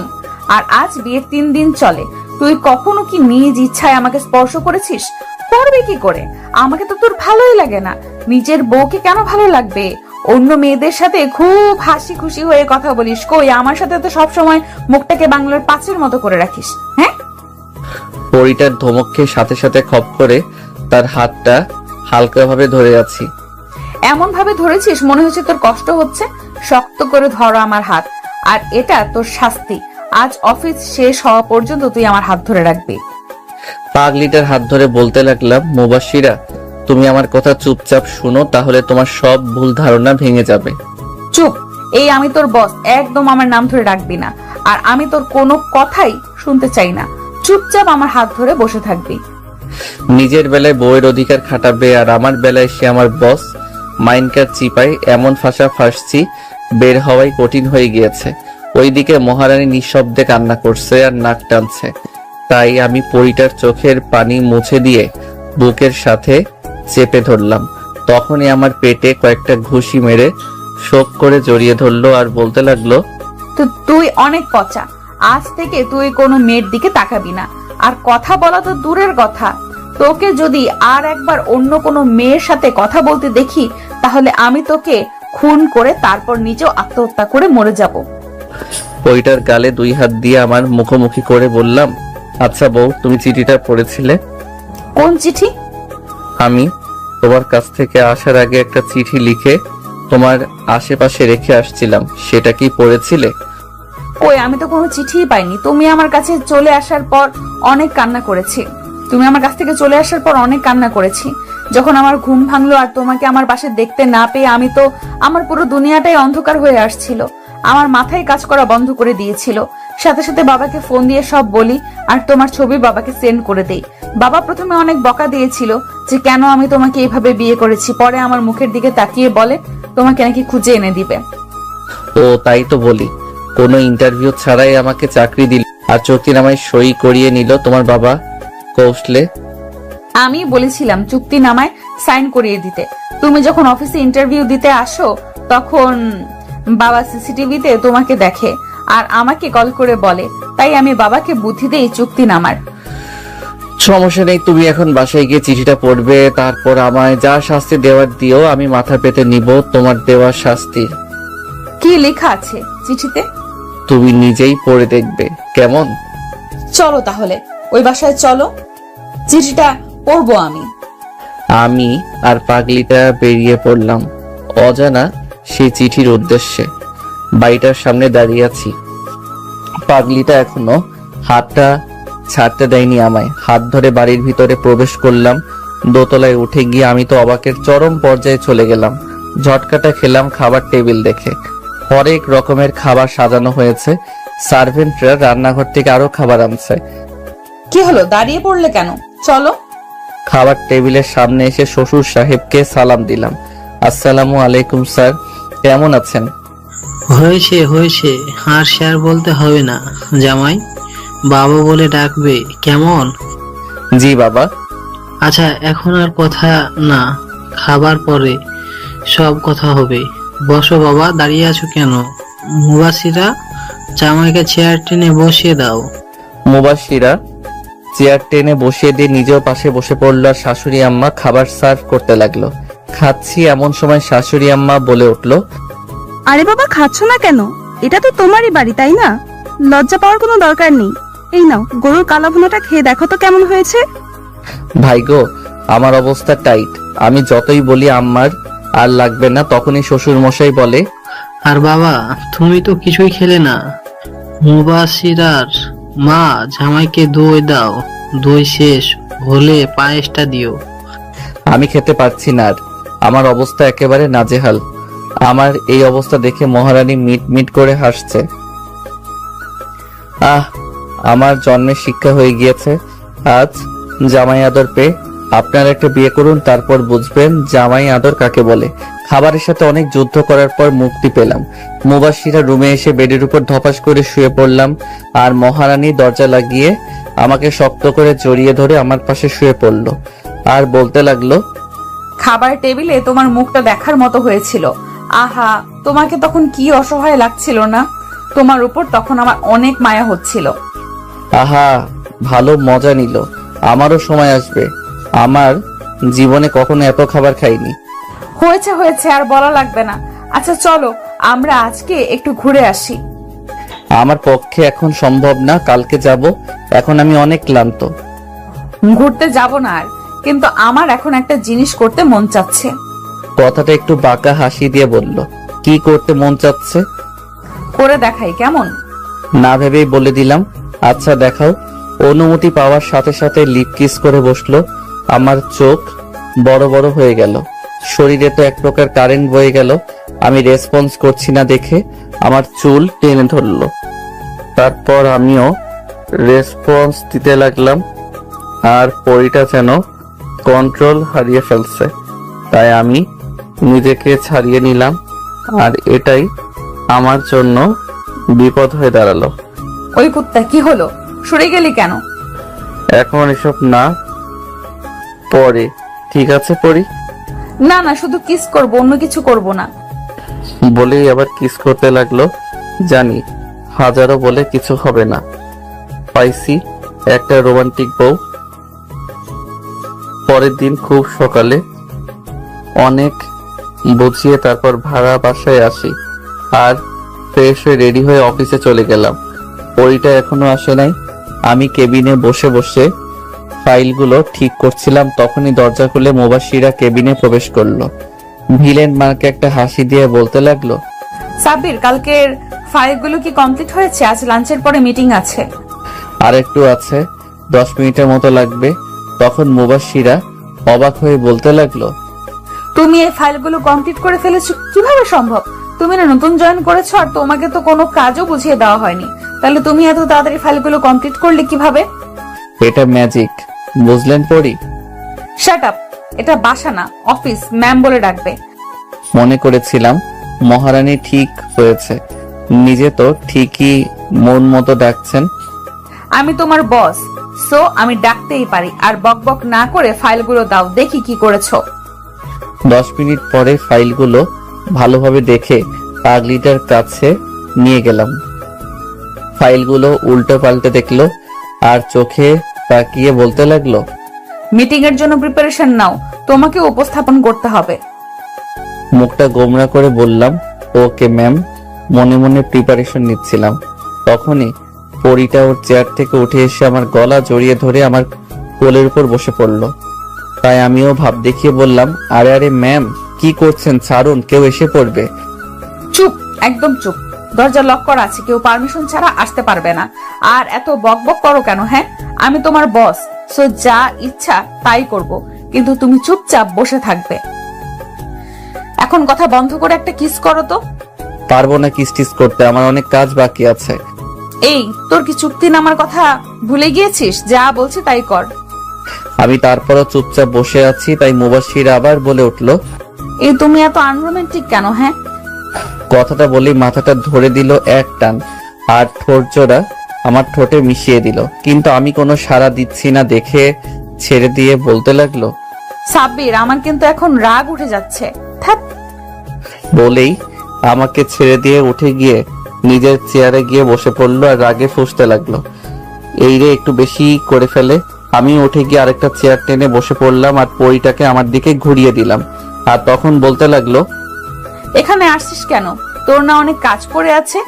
আর আজ বিয়ের 3 দিন চলে, তুই কখনো কি নিজ ইচ্ছায় আমাকে স্পর্শ করেছিস? করবি কি করে? আমাকে তো তোর ভালোই লাগে না। নিজের বউকে কেন ভালো লাগবে? অন্য মেয়েদের সাথে খুব হাসি খুশি হয়ে কথা বলিস, কই আমার সাথে তো সবসময় মুখটাকে বাংলার পাঁচের মতো করে রাখিস। হ্যাঁ, পরিটার ধমক খেয়ে সাথে সাথে খপ করে তার হাতটা হালকাভাবে ধরে আছি। এমন ভাবে ধরেছিস মনে হচ্ছে তোর কষ্ট হচ্ছে। শক্ত করে ধরো আমার হাত, আর এটা তোর শাস্তি। আজ অফিস শেষ হওয়া পর্যন্ত তুই আমার হাত ধরে রাখবি। পাগলিটার হাত ধরে বলতে লাগলাম, মুবাশিরা, তুমি আমার কথা চুপচাপ শুনো, তাহলে তোমার সব ভুল ধারণা ভেঙে যাবে। চুপ, এই আমি তোর বস, একদম আমার নাম ধরে রাখবি না। আর আমি তোর কোনো কথাই শুনতে চাই না। চুপচাপ আমার হাত ধরে বসে থাকবি। নিজের বেলায় বউয়ের অধিকার খাটাবে আর আমার বেলায় সে আমার বস। মাইনকার চিপায় এমন ফাঁসা ফাঁসছি, বের হওয়াই কঠিন হয়ে গিয়েছে। ওইদিকে মহারানী নিঃশব্দে কান্না করছে আর নাক টানছে। তাই আমি পরিটার চোখের পানি মুছে দিয়ে বুকের সাথে চেপে ধরলাম। তখনই আমার পেটে কয়েকটা ঘুষি মেরে শোক করে জড়িয়ে ধরলো আর বলতে লাগলো, তো তুই অনেক পচা। আজ থেকে তুই কোনো মেয়ের দিকে তাকাবি না। আর কথা বলা তো দূরের কথা, তোকে যদি আর একবার অন্য কোনো মেয়ের সাথে কথা বলতে দেখি, তাহলে আমি তোকে খুন করে তারপর নিজেও আত্মহত্যা করে মরে যাব। পরিটার গালে 2 হাত দিয়ে আমার মুখোমুখি করে বললাম, আচ্ছা বউ, তুমি চিঠিটা পড়েছিলে? কোন চিঠি? আমি তোমার কাছ থেকে আসার আগে একটা চিঠি লিখে তোমার আশেপাশে রেখে আসছিলাম, সেটা কি পড়েছিলে? কই, আমি তো কোনো চিঠিই পাইনি। তুমি আমার কাছে চলে আসার পর অনেক কান্না করেছি। যখন আমার ঘুম ভাঙলো আর তোমাকে আমার পাশে দেখতে না পেয়ে আমি তো, আমার পুরো দুনিয়াটাই অন্ধকার হয়ে আসছিল। আমার মাথায় কাজ করা বন্ধ করে দিয়েছিল। সাথে সাথে বাবাকে ফোন দিয়ে সব বলি আর তোমার ছবি বাবাকে সেন্ড করে দেই। বাবা প্রথমে অনেক বকা দিয়েছিল যে কেন আমি তোমাকে এইভাবে বিয়ে করেছি। পরে আমার মুখের দিকে তাকিয়ে বলে তোমাকে নাকি খুঁজে এনে দিবে। ও তাই তো বলি, কোনো ইন্টারভিউ ছাড়াই আমাকে চাকরি দিল আর চুক্তিনামায় সই করিয়ে নিল তোমার বাবা কৌশলে। আমি বলেছিলাম চুক্তিনামায় সাইন করিয়ে দিতে। তুমি যখন অফিসে ইন্টারভিউ দিতে আসো তখন বাবা সিসিটিভিতে তোমাকে দেখে আর আমাকে কল করে বলে, তাই আমি বাবাকে বুদ্ধি দেই চুক্তিনামার। সমস্যা নেই, তুমি এখন বাসায় গিয়ে চিঠিটা পড়বে, তারপর আমায় যা শাস্তি দেওয়ার দিও, আমি মাথা পেতে নিব তোমার দেওয়া শাস্তি। কি লেখা আছে চিঠিতে? তুমি নিজেই পড়ে দেখবে, কেমন? চলো তাহলে ওই বাসায় চলো, চিঠিটা পড়বো আমি। আমি আর পাগলিটা বেরিয়ে পড়লাম অজানা সেই চিঠির উদ্দেশ্যে। বাড়িটার সামনে দাঁড়িয়ে আছি। পাগলিটা এখনো হাতটা ছাড়তে দেয়নি আমায়। হাত ধরে বাড়ির ভিতরে প্রবেশ করলাম। দোতলায় উঠে গিয়ে আমি তো অবাকের চরম পর্যায়ে চলে গেলাম। ঝটকাটা খেলাম খাবার টেবিল দেখে। হরেক রকমের খাবার সাজানো হয়েছে। সার্ভেন্টরা রান্নাঘর থেকে আরো খাবার আনছে। কি হলো, দাঁড়িয়ে পড়লে কেন? চলো। খাবার টেবিলের সামনে এসে শ্বশুর সাহেবকে সালাম দিলাম। আসসালামু আলাইকুম স্যার। কেমন আছেন? হয়েছে হয়েছে, আর স্যার বলতে হবে না। জামাই বাবা বলে ডাকবে, কেমন? জি বাবা। আচ্ছা, এখন আর কথা না, খাবার পরে সব কথা হবে। বসো বাবা, দাঁড়িয়ে আছো কেন? মুবাসিরা, জামাইকে চেয়ার টেনে বসিয়ে দাও। মুবাশিরা চেয়ার টেনে বসিয়ে দিয়ে নিজেও পাশে বসে পড়লো আর শাশুড়ি আম্মা খাবার সার্ভ করতে লাগলো। খাচ্ছি এমন সময় শাশুড়ি আম্মা বলে উঠলো, আরে বাবা, খাচ্ছ না কেন? এটা তো তোমারই বাড়ি, তাই না? লজ্জা পাওয়ার কোনো দরকার নেই। এই নাও, গরুর কালা ভুনাটা খেয়ে দেখো তো কেমন হয়েছে। ভাই গো, আমার অবস্থা টাইট। আমি যতই বলি আম্মার আর লাগবে না, তখনই শ্বশুর মশাই বলে, আর বাবা, তুমি তো কিছুই খেলে না। মুবাসিরার মা, জামাইকে দই দাও। দই শেষ হলে পায়েসটা দিও। আমি খেতে পারছি না আর। আমার অবস্থা একেবারে নাজেহাল। আমার এই অবস্থা দেখে মহারানী মিট মিট করে হাসছে। আমার জন্মের শিক্ষা হয়ে গিয়েছে আজ জামাই আদর পেয়ে। আপনারা একটা বিয়ে করুন, তারপর বুঝবেন জামাই আদর কাকে বলে। খাবারের সাথে অনেক যুদ্ধ করার পর মুক্তি পেলাম। মুবাশিরা রুমে এসে বেডের উপর ধপাস করে শুয়ে পড়লাম আর মহারানী দরজা লাগিয়ে আমাকে শক্ত করে জড়িয়ে ধরে আমার পাশে শুয়ে পড়লো আর বলতে লাগলো, খাবার টেবিলে তোমার মুখটা দেখার মতো হয়েছিল। আহা, তোমাকে তখন কি অসহায় লাগছিল না? তোমার উপর তখন আমার অনেক মায়া হচ্ছিল। আহা, ভালো মজা নিল। আমারও সময় আসবে। আমার জীবনে কখনো এত খাবার খাইনি। হয়েছে হয়েছে, আর বলা লাগবে না। আচ্ছা চলো, আমরা আজকে একটু ঘুরে আসি। আমার পক্ষে এখন সম্ভব না, কালকে যাব। এখন আমি অনেক ক্লান্ত। ঘুরতে যাব না আর, কিন্তু আমার এখন একটা জিনিস করতে মন চাচ্ছে। কথাটা একটু বাঁকা হাসি দিয়ে বলল, কি করতে মন চাচ্ছে? করে দেখাই, কেমন? না ভেবেই বলে দিলাম, আচ্ছা দেখাও। অনুমতি পাওয়ার সাথে সাথে লিপ কিস করে বসলো। আমার চোখ বড় বড় হয়ে গেল, শরীরে তো এক প্রকার কারেন্ট বয়ে গেল। আমি রেসপন্স করছি না দেখে আমার চুল টেনে ধরলো। তারপর আমিও রেসপন্স দিতে লাগলাম আর পরিটা যেন কন্ট্রোল হারিয়ে ফেলছে। তাই আমি নিজেকে ছাড়িয়ে নিলাম আর এটাই আমার জন্য বিপদ হয়ে দাঁড়ালো। ওই কুত্তা, কি হলো? সরে গেলি কেন? এখন এসব না, পরে। ঠিক আছে পরি। না না, শুধু কিস করব, অন্য কিছু করব না। বলেই আবার কিস করতে লাগলো। জানি হাজারো বলে কিছু হবে না, পাইছি একটা রোমান্টিক বউ। পরের দিন খুব সকালে অনেক বুঝিয়ে তারপর ভাড়া বাসায় আসি আর ফ্রেশ হয়ে রেডি হয়ে অফিসে চলে গেলাম। পরিটা এখনো আসে নাই। আমি কেবিনে বসে বসে ফাইলগুলো ঠিক করছিলাম, তখনই দরজা খুলে মুবাশিরা কেবিনে প্রবেশ করলো। ভিলেন মার্কে একটা হাসি দিয়ে বলতে লাগলো, সাব্বির, কালকের ফাইলগুলো কি কমপ্লিট হয়েছে? আজ লাঞ্চের পরে মিটিং আছে। আর একটু আছে, 10 মিনিটের মতো লাগবে। তখন মুবাশিরা অবাক হয়ে বলতে লাগলো, তুমি এই ফাইলগুলো কমপ্লিট করে ফেলেছো কিভাবে সম্ভব? তুমি না নতুন জয়েন করেছো আর তোমাকে তো কোনো কাজও বুঝিয়ে দেওয়া হয়নি, তাহলে তুমি এত তাড়াতাড়ি ফাইলগুলো কমপ্লিট করলে কিভাবে? এটা ম্যাজিক, বুঝলেন পরি? শাট আপ, এটা বাসা না, অফিস। ম্যাম বলে ডাকবে। মনে করেছিলাম মহারানী ঠিক হয়েছে, নিজে তো ঠিকই মন মতো ডাকছেন। আমি তোমার বস, সো আমি ডাকতেই পারি। আর বক বক না করে ফাইলগুলো দাও, দেখি কি করেছো। 10 মিনিট পরে ফাইলগুলো ভালোভাবে দেখে পাগলিটার কাছে নিয়ে গেলাম। ফাইলগুলো উল্টো পাল্টে দেখলো আর চোখে তাকিয়ে বলতে লাগলো, মিটিং এর জন্য প্রিপারেশন নাও, তোমাকে উপস্থাপন করতে হবে। মুখটা গোমরা করে বললাম, ওকে ম্যাম। মনে মনে প্রিপারেশন নিচ্ছিলাম, তখনই পরিটা ওর চেয়ার থেকে উঠে এসে আমার গলা জড়িয়ে ধরে আমার কোলের উপর বসে পড়লো। তাই আমিও ভাব দেখিয়ে বললাম, আরে আরে ম্যাম, কি করছেন? ছাড়ুন, কেউ এসে পড়বে। চুপ, একদম চুপ। দরজা লক করা আছে, কেউ পারমিশন ছাড়া আসতে পারবে না। আর এত বক বক করো কেন? হ্যাঁ, আমি তোমার বস, সো যা ইচ্ছা তাই করব, কিন্তু তুমি চুপচাপ বসে থাকবে। এখন কথা বন্ধ করে একটা কিস করো তো। পারবো না কিস টিস করতে, আমার অনেক কাজ বাকি আছে। এই, তোর কি চুক্তি নামার কথা ভুলে গিয়েছিস? যা বলছি তাই কর। আমি তারপরও চুপচাপ বসে আছি, তাই মুবাশির আবার বলে উঠলো, এই তুমি এত আনরোমান্টিক কেন? হ্যাঁ, কথাটা বলেই মাথাটা ধরে দিল এক টান আর ঠোঁট জোড়া আমার ঠোঁটে মিশিয়ে দিল, কিন্তু আমি কোনো সাড়া দিচ্ছি না দেখে ছেড়ে দিয়ে বলতে লাগলো, সাব্বির, আমার কিন্তু এখন রাগ উঠে যাচ্ছে। ধ্যাৎ। বলেই আমাকে ছেড়ে দিয়ে উঠে গিয়ে নিজের চেয়ারে গিয়ে বসে পড়লো আর রাগে ফুঁসতে লাগলো। এই রে একটু বেশি করে ফেলে। আমি উঠে গিয়ে আরেকটা চেয়ার টেনে বসে পড়লাম আর পরিটাকে আমার দিকে ঘুরিয়ে দিলাম। আর তখন বলতে লাগলো, এখানে আসছিস কেন? তোর না অনেক কাজ পড়ে আছে?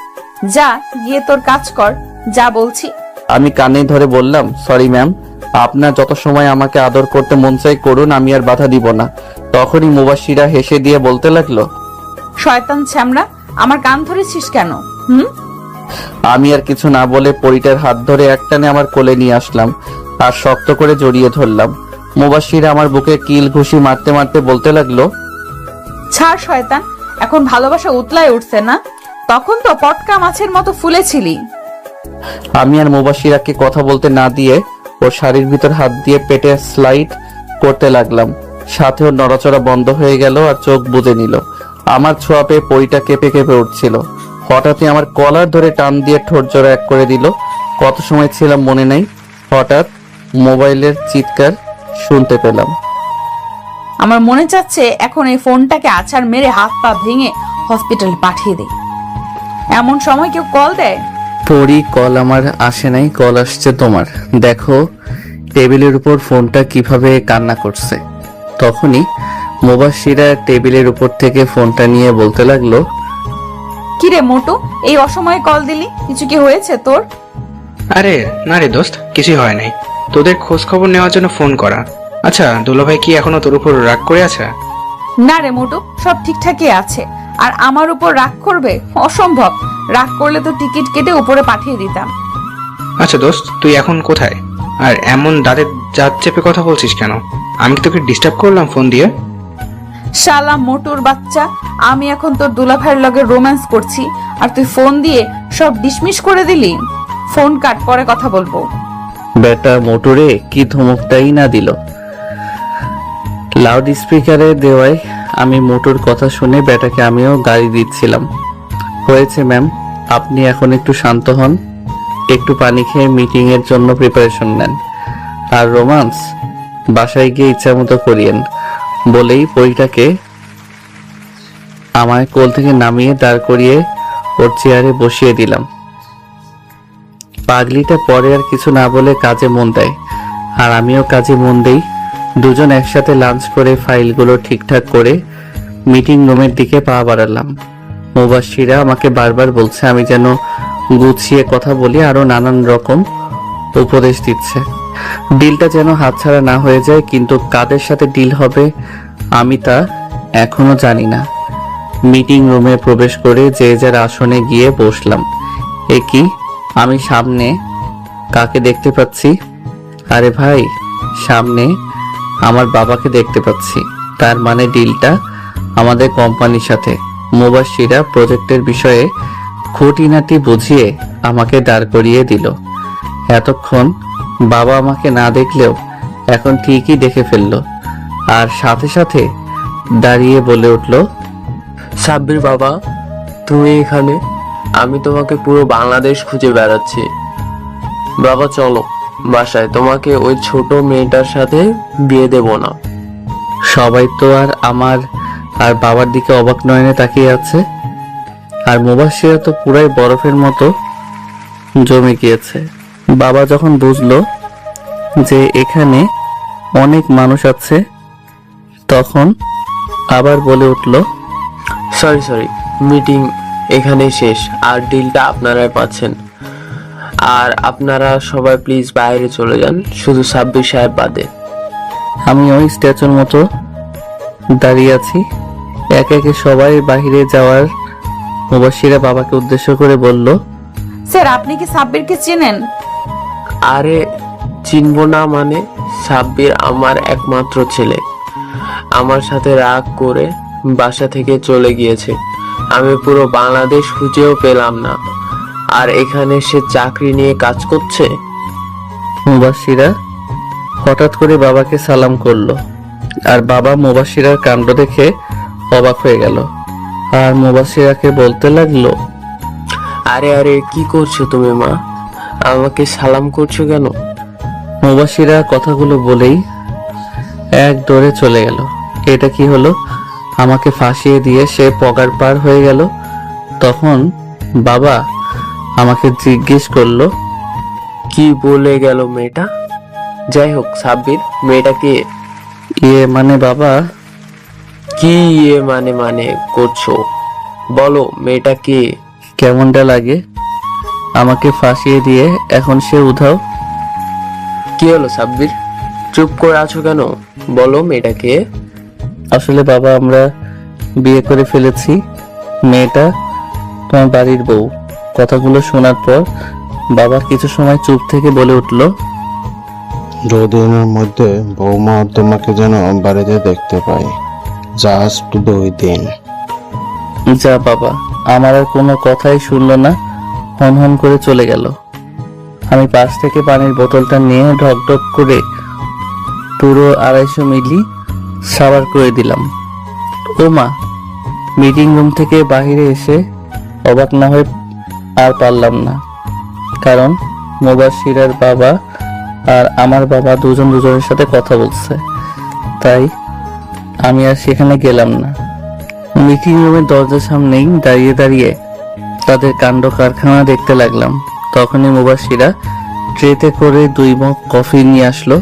যা গিয়ে তোর কাজ কর, যা বলছি। আমি কানে ধরে বললাম, সরি ম্যাম, আপনার যত সময় আমাকে আদর করতে মন চাই করুন, আমি আর বাধা দিব না। তখনই মুবাশিরা হেসে দিয়ে বলতে লাগলো, শয়তান ছ্যামড়া, আমার কান ধরেছিস কেন? আমি আর কিছু না বলে পরিটার হাত ধরে একটানে আমার কোলে নিয়ে আসলাম আর শক্ত করে জড়িয়ে ধরলাম। মুবাশিরা আমার বুকে কিল ঘুষি মারতে মারতে বলতে লাগলো, ছাড় শয়তান, এখন ভালোবাসা উতলায় উঠছে না? তখন তো পটকা মাছের মতো ফুলেছিলি। আমি আর মুবাশিরাকে কথা বলতে না দিয়ে ওর শাড়ির ভিতর হাত দিয়ে পেটে স্লাইড করতে লাগলাম। সাথে ওর নড়াচড়া বন্ধ হয়ে গেল আর চোখ বুজে নিল। আমার ছোঁয়া পেয়ে পরিটা কেঁপে কেঁপে উঠছিল। হঠাৎই আমার কলার ধরে টান দিয়ে ঠোঁট জোড়া এক করে দিল। কত সময় ছিলাম মনে নাই, হঠাৎ মোবাইলের চিৎকার শুনতে পেলাম। আমার মনে চাচ্ছে এখন এই ফোনটাকে আছাড় মেরে হাত পা ভেঙে হসপিটালে পাঠিয়ে দেই। এমন সময় কেউ কল দেয়? পরি, কল আমার আসে নাই, কল আসছে তোমার। দেখো টেবিলের উপর ফোনটা কিভাবে কান্না করছে। তখনই মুবাশিরা টেবিলের উপর থেকে ফোনটা নিয়ে বলতে লাগলো, কিরে মোটু, এই অসময়ে কল দিলি? কিছু কি হয়েছে তোর? আরে না রে দোস্ত, কিছুই হয় নাই। তোদের খোঁজ খবর নেওয়ার জন্য ফোন করা। আচ্ছা, দুলাভাই কি এখনো তোর উপর রাগ করে আছে? না রে মোটু, সব ঠিকঠাকই আছে। আর আমার উপর রাগ করবে? অসম্ভব। রাগ করলে তো টিকিট কেটে উপরে পাঠিয়ে দিতাম। আচ্ছা দোস্ত, তুই এখন কোথায়? আর এমন দাঁতের জাত চেপে কথা বলছিস কেন? আমি কি তোকে ডিস্টার্ব করলাম ফোন দিয়ে? শালা মোটুর বাচ্চা, আমি এখন তোর দুলাভাইয়ের লগে রোম্যান্স করছি আর তুই ফোন দিয়ে সব ডিসমিস করে দিলি। ফোন কাট, পরে কথা বলবো। বেটা মোটরে কি ধমকটাই না দিল। লাউড স্পিকারে দেওয়ায় আমি মোটর কথা শুনে বেটাকে আমিও গাড়ি দিচ্ছিলাম। হয়েছে ম্যাম, আপনি এখন একটু শান্ত হন, একটু পানি খেয়ে মিটিং এর জন্য প্রিপারেশন নেন। আর রোমান্স বাসায় গিয়ে ইচ্ছা মতো করিয়েন। বলেই বইটাকে আমায় কোল থেকে নামিয়ে দাঁড় করিয়ে ওর চেয়ারে বসিয়ে দিলাম। পাগলিটা পরে আর কিছু না বলে কাজে মন দেয় আর আমিও কাজে মন দেই। দুজন একসাথে লাঞ্চ করে ফাইলগুলো ঠিকঠাক করে মিটিং রুমের দিকে পা বাড়ালাম। মুবাশিরা আমাকে বারবার বলছে আমি যেন গুছিয়ে কথা বলি, আরো নানান রকম উপদেশ দিচ্ছে। ডিলটা যেন হাতছাড়া না হয়ে যায়, কিন্তু কাদের সাথে ডিল হবে আমি তা এখনো জানি না। মিটিং রুমে প্রবেশ করে যে যার আসনে গিয়ে বসলাম। এ কি, আমি সামনে কাকে দেখতে পাচ্ছি? আরে ভাই, সামনে আমার বাবাকে দেখতে পাচ্ছি। তার মানে ডিলটা আমাদের কোম্পানির সাথে। মুবাশিরা প্রজেক্টের বিষয়ে খুঁটিনাটি বুঝিয়ে আমাকে দাঁড় করিয়ে দিল। এতক্ষণ বাবা আমাকে না দেখলেও এখন ঠিকই দেখে ফেললো আর সাথে সাথে দাঁড়িয়ে বলে উঠলো, সাব্বির বাবা, তুমি এখানে? আমি তোমাকে পুরো বাংলাদেশ খুঁজে বেড়াচ্ছি। বাবা চলো বাসায়, তোমাকে ওই ছোট মেয়েটার সাথে বিয়ে দেব না। সবাই তো আর আমার আর বাবার দিকে অবাক নয়নে তাকিয়ে আছে। আর মুবাশিরা তো পুরাই বরফের মতো জমে গিয়েছে। বাবা যখন বুঝলো যে এখানে অনেক মানুষ আছে, তখন আবার বলে উঠলো, সরি, মিটিং এখানেই শেষ, আর ডিলটা আপনারাই পাচ্ছেন। আর আপনারা সবাই প্লিজ বাইরে চলে যান, শুধু সাব্বির সাহেব বাদে। আমি ওই স্ট্যাচুর মতো দাঁড়িয়ে আছি। একে একে সবাই বাইরে যাওয়ার মুবাশিরা বাবাকে উদ্দেশ্য করে বলল, স্যার, আপনি কি সাব্বিরকে চেনেন? আরে চিনবো না মানে? সাব্বির আমার একমাত্র ছেলে। আমার সাথে রাগ করে বাসা থেকে চলে গিয়েছে। আমি পুরো বাংলাদেশ খুঁজেও পেলাম না, আর এখানে সে চাকরি নিয়ে কাজ করছে। মুবাশিরা হঠাৎ করে বাবাকে সালাম করলো আর বাবা মুবাশিরার কাণ্ড দেখে অবাক হয়ে গেল। আর মুবাশিরাকে বলতে লাগলো, আরে আরে কি করছো তুমি মা? আমাকে সালাম করছো কেন? মুবাশিরা কথাগুলো বলেই এক দৌড়ে চলে গেল। এটা কি হলো? আমাকে ফাঁসিয়ে দিয়ে সে পগার পার হয়ে গেল। তখন বাবা আমাকে জিজ্ঞেস করলো, কি বলে গেল মেয়েটা? যাই হোক সাব্বির, মেয়েটা কে? মানে বাবা, কি মানে করছো? বলো মেয়েটা কে? কেমনটা লাগে আমাকে ফাঁসিয়ে দিয়ে এখন সে উধাও? কি হলো সাব্বির, চুপ করে আছো কেন? বলো মেয়েটা কে? আসলে বাবা, আমরা বিয়ে করে ফেলেছি। মেয়েটা তোমার বাড়ির বউ। কথাগুলো শোনার পর বাবা কিছু সময় চুপ থেকে বলে উঠলো, 2 দিনের মধ্যে বৌমা তোমাকে যেন বাড়িতে দেখতে পাই। জাস্ট 2 দিন। যা বাবা। আমার আর কোনো কথাই শুনলো না, হন হন করে চলে গেল। আমি পাশ থেকে পানির বোতলটা নিয়ে ঢক ঢক করে পুরো 250 মিলি সাবার করে দিলাম। ও মা! মিটিং রুম থেকে বাইরে এসে অবাক না হয়ে আর পারলাম না, কারণ মুবাশিরার বাবা আর আমার বাবা দুজনের সাথে কথা বলছে। তাই আমি আর সেখানে গেলাম না। মিটিং রুমের দরজার সামনেই দাঁড়িয়ে দাঁড়িয়ে তাদের কাণ্ড কারখানা দেখতে লাগলাম। তখনই মুবাশিরা ট্রেতে করে 2 মগ কফি নিয়ে আসলো।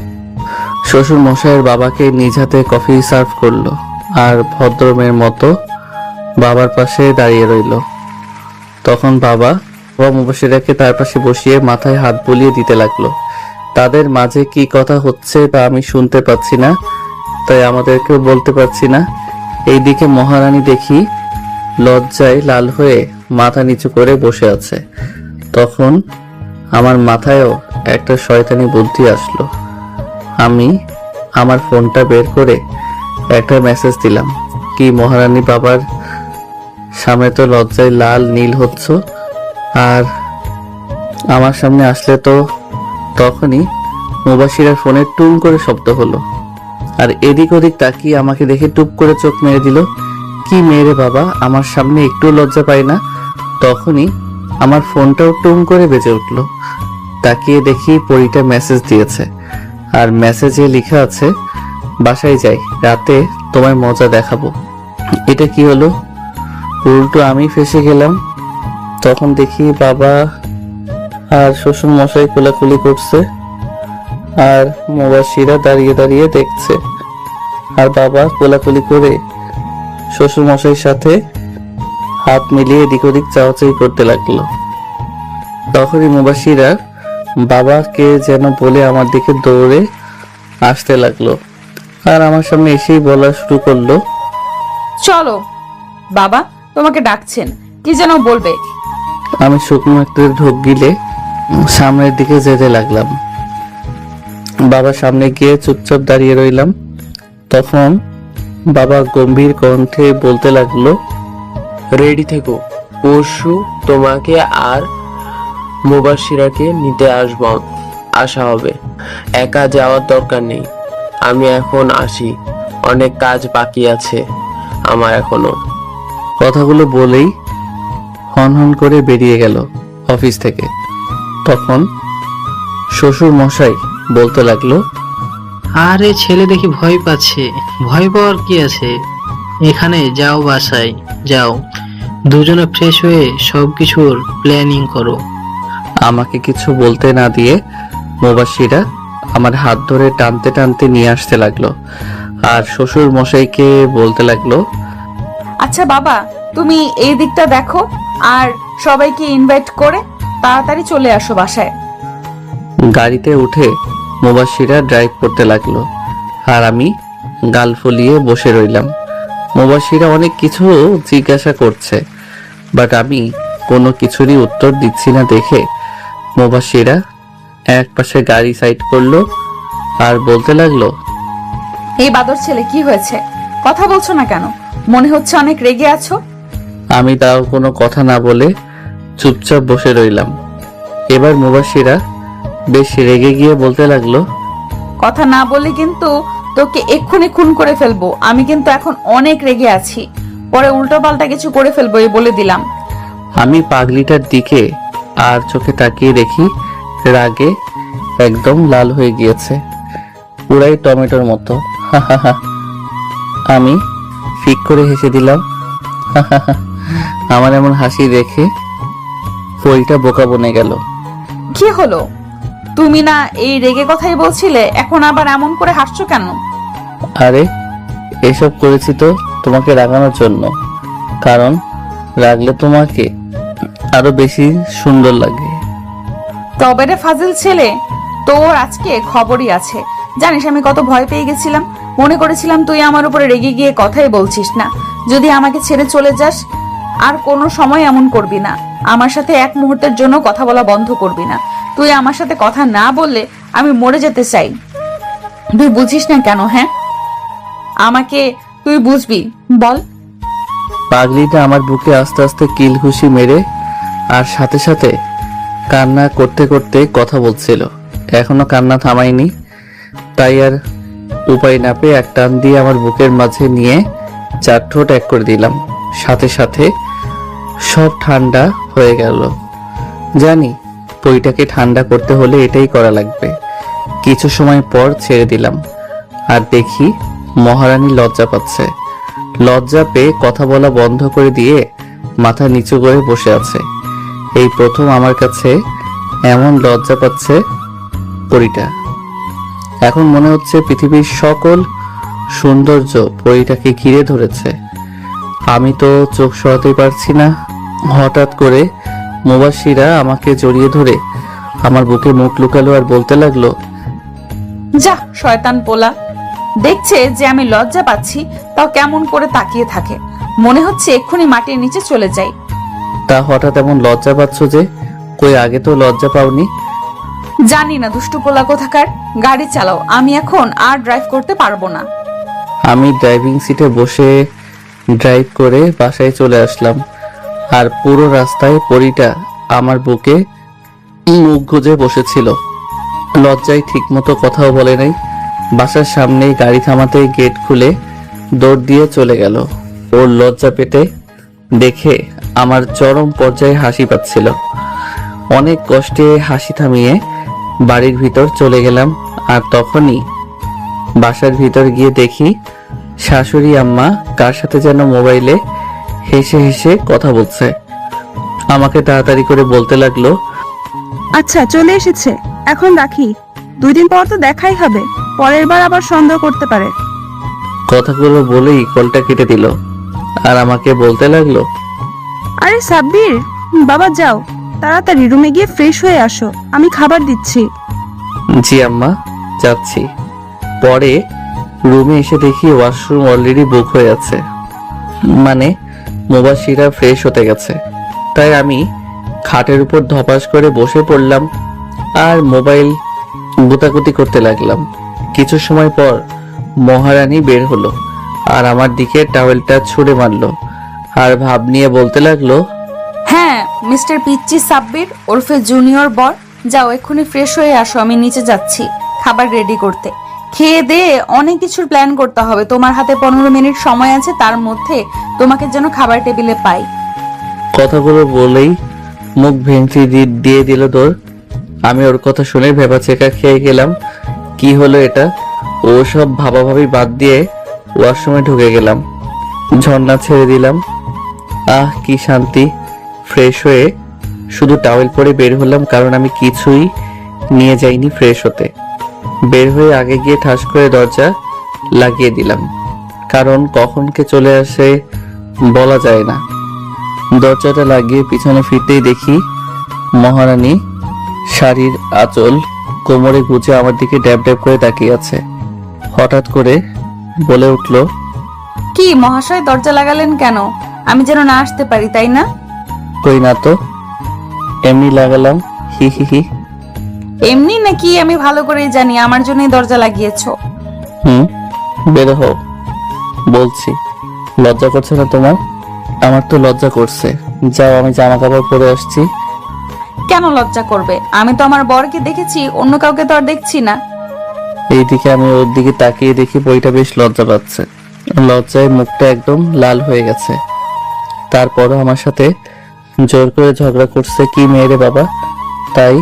শ্বশুর মশাইয়ের বাবাকে নিজ হাতে কফি সার্ভ করলো আর ভদ্রমের মতো বাবার পাশে দাঁড়িয়ে রইল। তখন বাবা মুবাশিরাকে তার পাশে বসিয়ে মাথায় হাত বুলিয়ে দিতে লাগলো। তাদের মাঝে কি কথা হচ্ছে তা আমি শুনতে পাচ্ছি না, তাই আমাদেরকেও বলতে পারছি না। এইদিকে মহারানী দেখি লজ্জায় লাল হয়ে মাথা নিচু করে বসে আছে। তখন আমার মাথায়ও একটা শয়তানি বুদ্ধি আসলো। আমি আমার ফোনটা বের করে একটা মেসেজ দিলাম, কি মহারানী বাবার সামনে তো লজ্জায় লাল নীল হচ্ছ, আর আমার সামনে আসলে তো। তখনই মুবাশিরার ফোনে টুং করে শব্দ হলো, আর এদিক ওদিক তাকিয়ে আমাকে দেখে টুপ করে চোখ মেরে দিল। কি মেরে বাবা, আমার সামনে একটু লজ্জা পাই না। তখনই আমার ফোনটাও টুং করে বেজে উঠল। তাকিয়ে দেখি পরীটা মেসেজ দিয়েছে, আর মেসেজে লেখা আছে, বাসায় যাই, রাতে তোমায় মজা দেখাবো। এটা কি হলো? উল্টো আমি ফেসে গেলাম। তখন দেখি বাবা আর শ্বশুর মশাই কোলাকুলি করছে, আর মুবাশিরা দাঁড়িয়ে দাঁড়িয়ে দেখছে, আর বাবা কোলাকুলি করে শ্বশুর মশাইয়ের সাথে হাত মিলিয়ে এদিক ওদিক চাওয়াচাই করতে লাগলো। তখনই মুবাশিরা বাবাকে যেন বলে আমার দিকে দৌড়ে আসতে লাগলো, আর আমার সামনে এসেই বলা শুরু করলো, চলো বাবা, তোমাকে ডাকছেন, কি যেন বলবে। আমি শুকনো একটা ঢোক গিলে সামনের দিকে যেতে লাগলাম। বাবার সামনে গিয়ে চুপচাপ দাঁড়িয়ে রইলাম। তখন বাবা গম্ভীর কণ্ঠে বলতে লাগলো, রেডি থেকো, পরশু তোমাকে আর মুবাশিরাকে নিতে আসা হবে। একা যাওয়ার দরকার নেই, আমি এখন আসি, অনেক কাজ বাকি আছে আমার এখনো। কথাগুলো বলেই হন হন করে বেরিয়ে গেল অফিস থেকে। তখন শ্বশুর মশাই বলতে লাগলো, আরে ছেলে দেখি ভয় পাচ্ছে। ভয় পাওয়ার কি আছে? এখানে যাও, বাসায় যাও, দুজনে ফ্রেশ হয়ে সবকিছুর প্ল্যানিং করো। আমাকে কিছু বলতে না দিয়ে মুবাশিরা আমার হাত ধরে টানতে টানতে নিয়ে আসতে লাগলো, আর শ্বশুর মশাইকে বলতে লাগলো, আচ্ছা বাবা, তুমি এই দিকটা দেখো, আর সবাইকে ইনভাইট করে তাড়াতাড়ি চলে আসো বাসায়। গাড়িতে উঠে মুবাশিরা ড্রাইভ করতে লাগলো, আর আমি গাল ফুলিয়ে বসে রইলাম। মুবাশিরা অনেক কিছু জিজ্ঞাসা করছে, বাট আমি কোনো কিছুরই উত্তর দিচ্ছি না দেখে মুবাশিরা এক পাশে গাড়ি সাইড করলো আর বলতে লাগলো, এই বাদর ছেলে, কি হয়েছে? কথা বলছো না কেন? মনে হচ্ছে অনেক রেগে আছো। আমি তাও কোনো কথা না বলে চুপচাপ বসে রইলাম। এবার মুবাশিরা বেশ রেগে গিয়ে বলতে লাগলো, কথা না বললে কিন্তু তোকে এক্ষুনি খুন করে ফেলবো। আমি কিন্তু এখন অনেক রেগে আছি। পরে উল্টো পাল্টা কিছু করে ফেলবো এই বলে দিলাম। আমি পাগলিটার দিকে আর চোখে তাকিয়ে দেখি রাগে একদম লাল হয়ে গিয়েছে, পুরাই টমেটোর মতো। আমি ফিক করে হেসে দিলাম। আমার এমন হাসি দেখে পরিটা বোকা বনে গেল। কি হলো? তুমি না এই রেগে কথাই বলছিলে, এখন আবার এমন করে হাসছো কেন? আরে এসব করেছি তো তোমাকে রাগানোর জন্য, কারণ রাগলে তোমাকে আরো বেশি সুন্দর লাগে। তবে রে ফাজিল ছেলে, তোর আজকে খবরই আছে। জানিস আমি কত ভয় পেয়ে গেছিলাম, মনে করেছিলাম তুই আমার উপরে রেগে গিয়ে কথাই বলছিস না। যদি আমাকে ছেড়ে চলে যাস আর কোনো সময় এমন করবি না, আমার সাথে এক মুহূর্তের জন্য কথা বলা বন্ধ করবি না। তুই আমার সাথে কথা না বললে আমি মরে যেতে চাই। তুই বুঝিস না কেন? হ্যাঁ, আমাকে তুই বুঝবি, বল। পাগলিটা আমার বুকে আস্তে আস্তে কিল ঘুষি মেরে আর সাথে সাথে কান্না করতে করতে কথা বলছিল। এখনো কান্না থামায়নি, তাই আর উপায় না পেয়ে এক টান দিয়ে আমার বুকের মাঝে নিয়ে 4 ঠোঁট এক করে দিলাম। সাথে সাথে সব ঠান্ডা হয়ে গেল। জানি পইটাকে ঠান্ডা করতে হলে এটাই করা লাগবে। কিছু সময় পর ছেড়ে দিলাম আর দেখি মহারানী লজ্জা পাচ্ছে। লজ্জা পেয়ে কথা বলা বন্ধ করে দিয়ে মাথা নিচু করে বসে আছে। এই প্রথম আমার কাছে এমন লজ্জা পাচ্ছে পরিটা। এখন মনে হচ্ছে পৃথিবীর সকল সৌন্দর্য পরিটাকে ঘিরে ধরেছে। আমি তো চোখ সরাতেই পারছি না। হঠাৎ করে মুবাশিরা আমাকে জড়িয়ে ধরে আমার বুকে মুখ লুকালো আর বলতে লাগলো, যা শয়তান পোলা। দেখছে যে আমি লজ্জা পাচ্ছি, তাও কেমন করে তাকিয়ে থাকে, মনে হচ্ছে এক্ষুনি মাটির নিচে চলে যাই। তা হঠাৎ এমন লজ্জা পাচ্ছ যে? কই আগে তো লজ্জা পাওনি? জানি না দুষ্টু পোলা কোথাকার। গাড়ি চালাও, আমি এখন আর ড্রাইভ করতে পারবো না। আমি ড্রাইভিং সিটে বসে ড্রাইভ করে বাসায় চলে আসলাম। আর পুরো রাস্তায় পরিটা আমার বুকে মুখ গুজে বসেছিল। লজ্জায় ঠিকমতো কথাও বলে নাই। বাসার সামনেই গাড়ি থামাতেই গেট খুলে দৌড় দিয়ে চলে গেল। ওর লজ্জা পেতে দেখে আমার চরম পর্যায়ে হাসি পাচ্ছিল। অনেক কষ্টে হাসি থামিয়ে বাড়ির ভিতর চলে গেলাম। আর তখনই বাসার ভিতর গিয়ে দেখি শাশুড়ি আম্মা কার সাথে যেন মোবাইলে হেসে হেসে কথা বলছে। আমাকে তাড়াতাড়ি করে বলতে লাগলো, আচ্ছা চলে এসেছে, এখন রাখি। 2 দিন পর তো দেখাই হবে, পরের বার আবার সন্দেহ করতে পারে। কথাগুলো বলেই কলটা কেটে দিল আর আমাকে বলতে লাগলো, আরে সাব্বির, বাবা যাও, তাড়াতাড়ি রুমে গিয়ে ফ্রেশ হয়ে আসো, আমি খাবার দিচ্ছি। জি আম্মা, যাচ্ছি। পরে রুমে এসে দেখি ওয়াশরুম অলরেডি বুক হয়ে আছে, মানে মুবাশিরা ফ্রেশ হতে গেছে। তাই আমি খাটের উপর ধপাস করে বসে পড়লাম আর মোবাইল গুতাগুতি করতে লাগলাম। কিছু সময় পর মহারানী বের হলো আর আমার দিকে টাওয়েলটা ছুঁড়ে মারলো আর ভাব নিয়ে বলতে লাগলো, হ্যাঁ মিস্টার পিচ্চি সাব্বির ওরফে জুনিয়র বর, যাও এক্ষুনি ফ্রেশ হয়ে আসো, আমি নিচে যাচ্ছি খাবার রেডি করতে। খেয়ে দিয়ে অনেক কিছুর প্ল্যান করতে হবে। তোমার হাতে 15 মিনিট সময় আছে, তার মধ্যে তোমাকে যেন খাবার টেবিলে পাই। কথাগুলো বলেই মুখ ভেঙচি দিয়ে দিল দৌড়। আমি ওর কথা শুনে ভেবাচেকা খেয়ে গেলাম। কি হলো এটা? ও সব ভাবাভাবি বাদ দিয়ে ওয়াশরুমে ঢুকে গেলাম। ঝর্ণা ছেড়ে দিলাম। আহ কি শান্তি। ফ্রেশ হয়ে শুধু টাওয়েল পরে বের হলাম, কারণ আমি কিছুই নিয়ে যাইনি ফ্রেশ হতে। বের হয়ে আগে গিয়ে ঠাস করে দরজা লাগিয়ে দিলাম, কারণ কখন কে চলে আসে বলা যায় না। দরজাটা লাগিয়ে পিছনে ফিরতেই দেখি মহারানী শাড়ির আঁচল কোমরে গুজে আমার দিকে ড্যাব ড্যাব করে তাকিয়ে আছে। হঠাৎ করে বলে উঠল, কি মহাশয়, দরজা লাগালেন কেন? আমি যেন না আসতে পারি, তাই না? কই না তো, এমনি লাগালাম, হি হি হি। এমনি নাকি? আমি ভালো করেই জানি আমার জন্যই দরজা লাগিয়েছো। বের হও বলছি। লজ্জা করছে না তোমার? আমার তো লজ্জা করছে। যাও, আমি জামা কাপড় পরে আসছি। কেন লজ্জা করবে? আমি তো আমার বরকে দেখেছি, অন্য কাউকে তো আর দেখছি না। এইদিকে আমি ওর দিকে তাকিয়ে দেখি বইটা বেশ লজ্জা পাচ্ছে লজ্জায় মুখটা একদম লাল হয়ে গেছে। তারপরও আমার সাথে জোর করে ঝগড়া করছে। কি মেয়েরে বাবা, তাই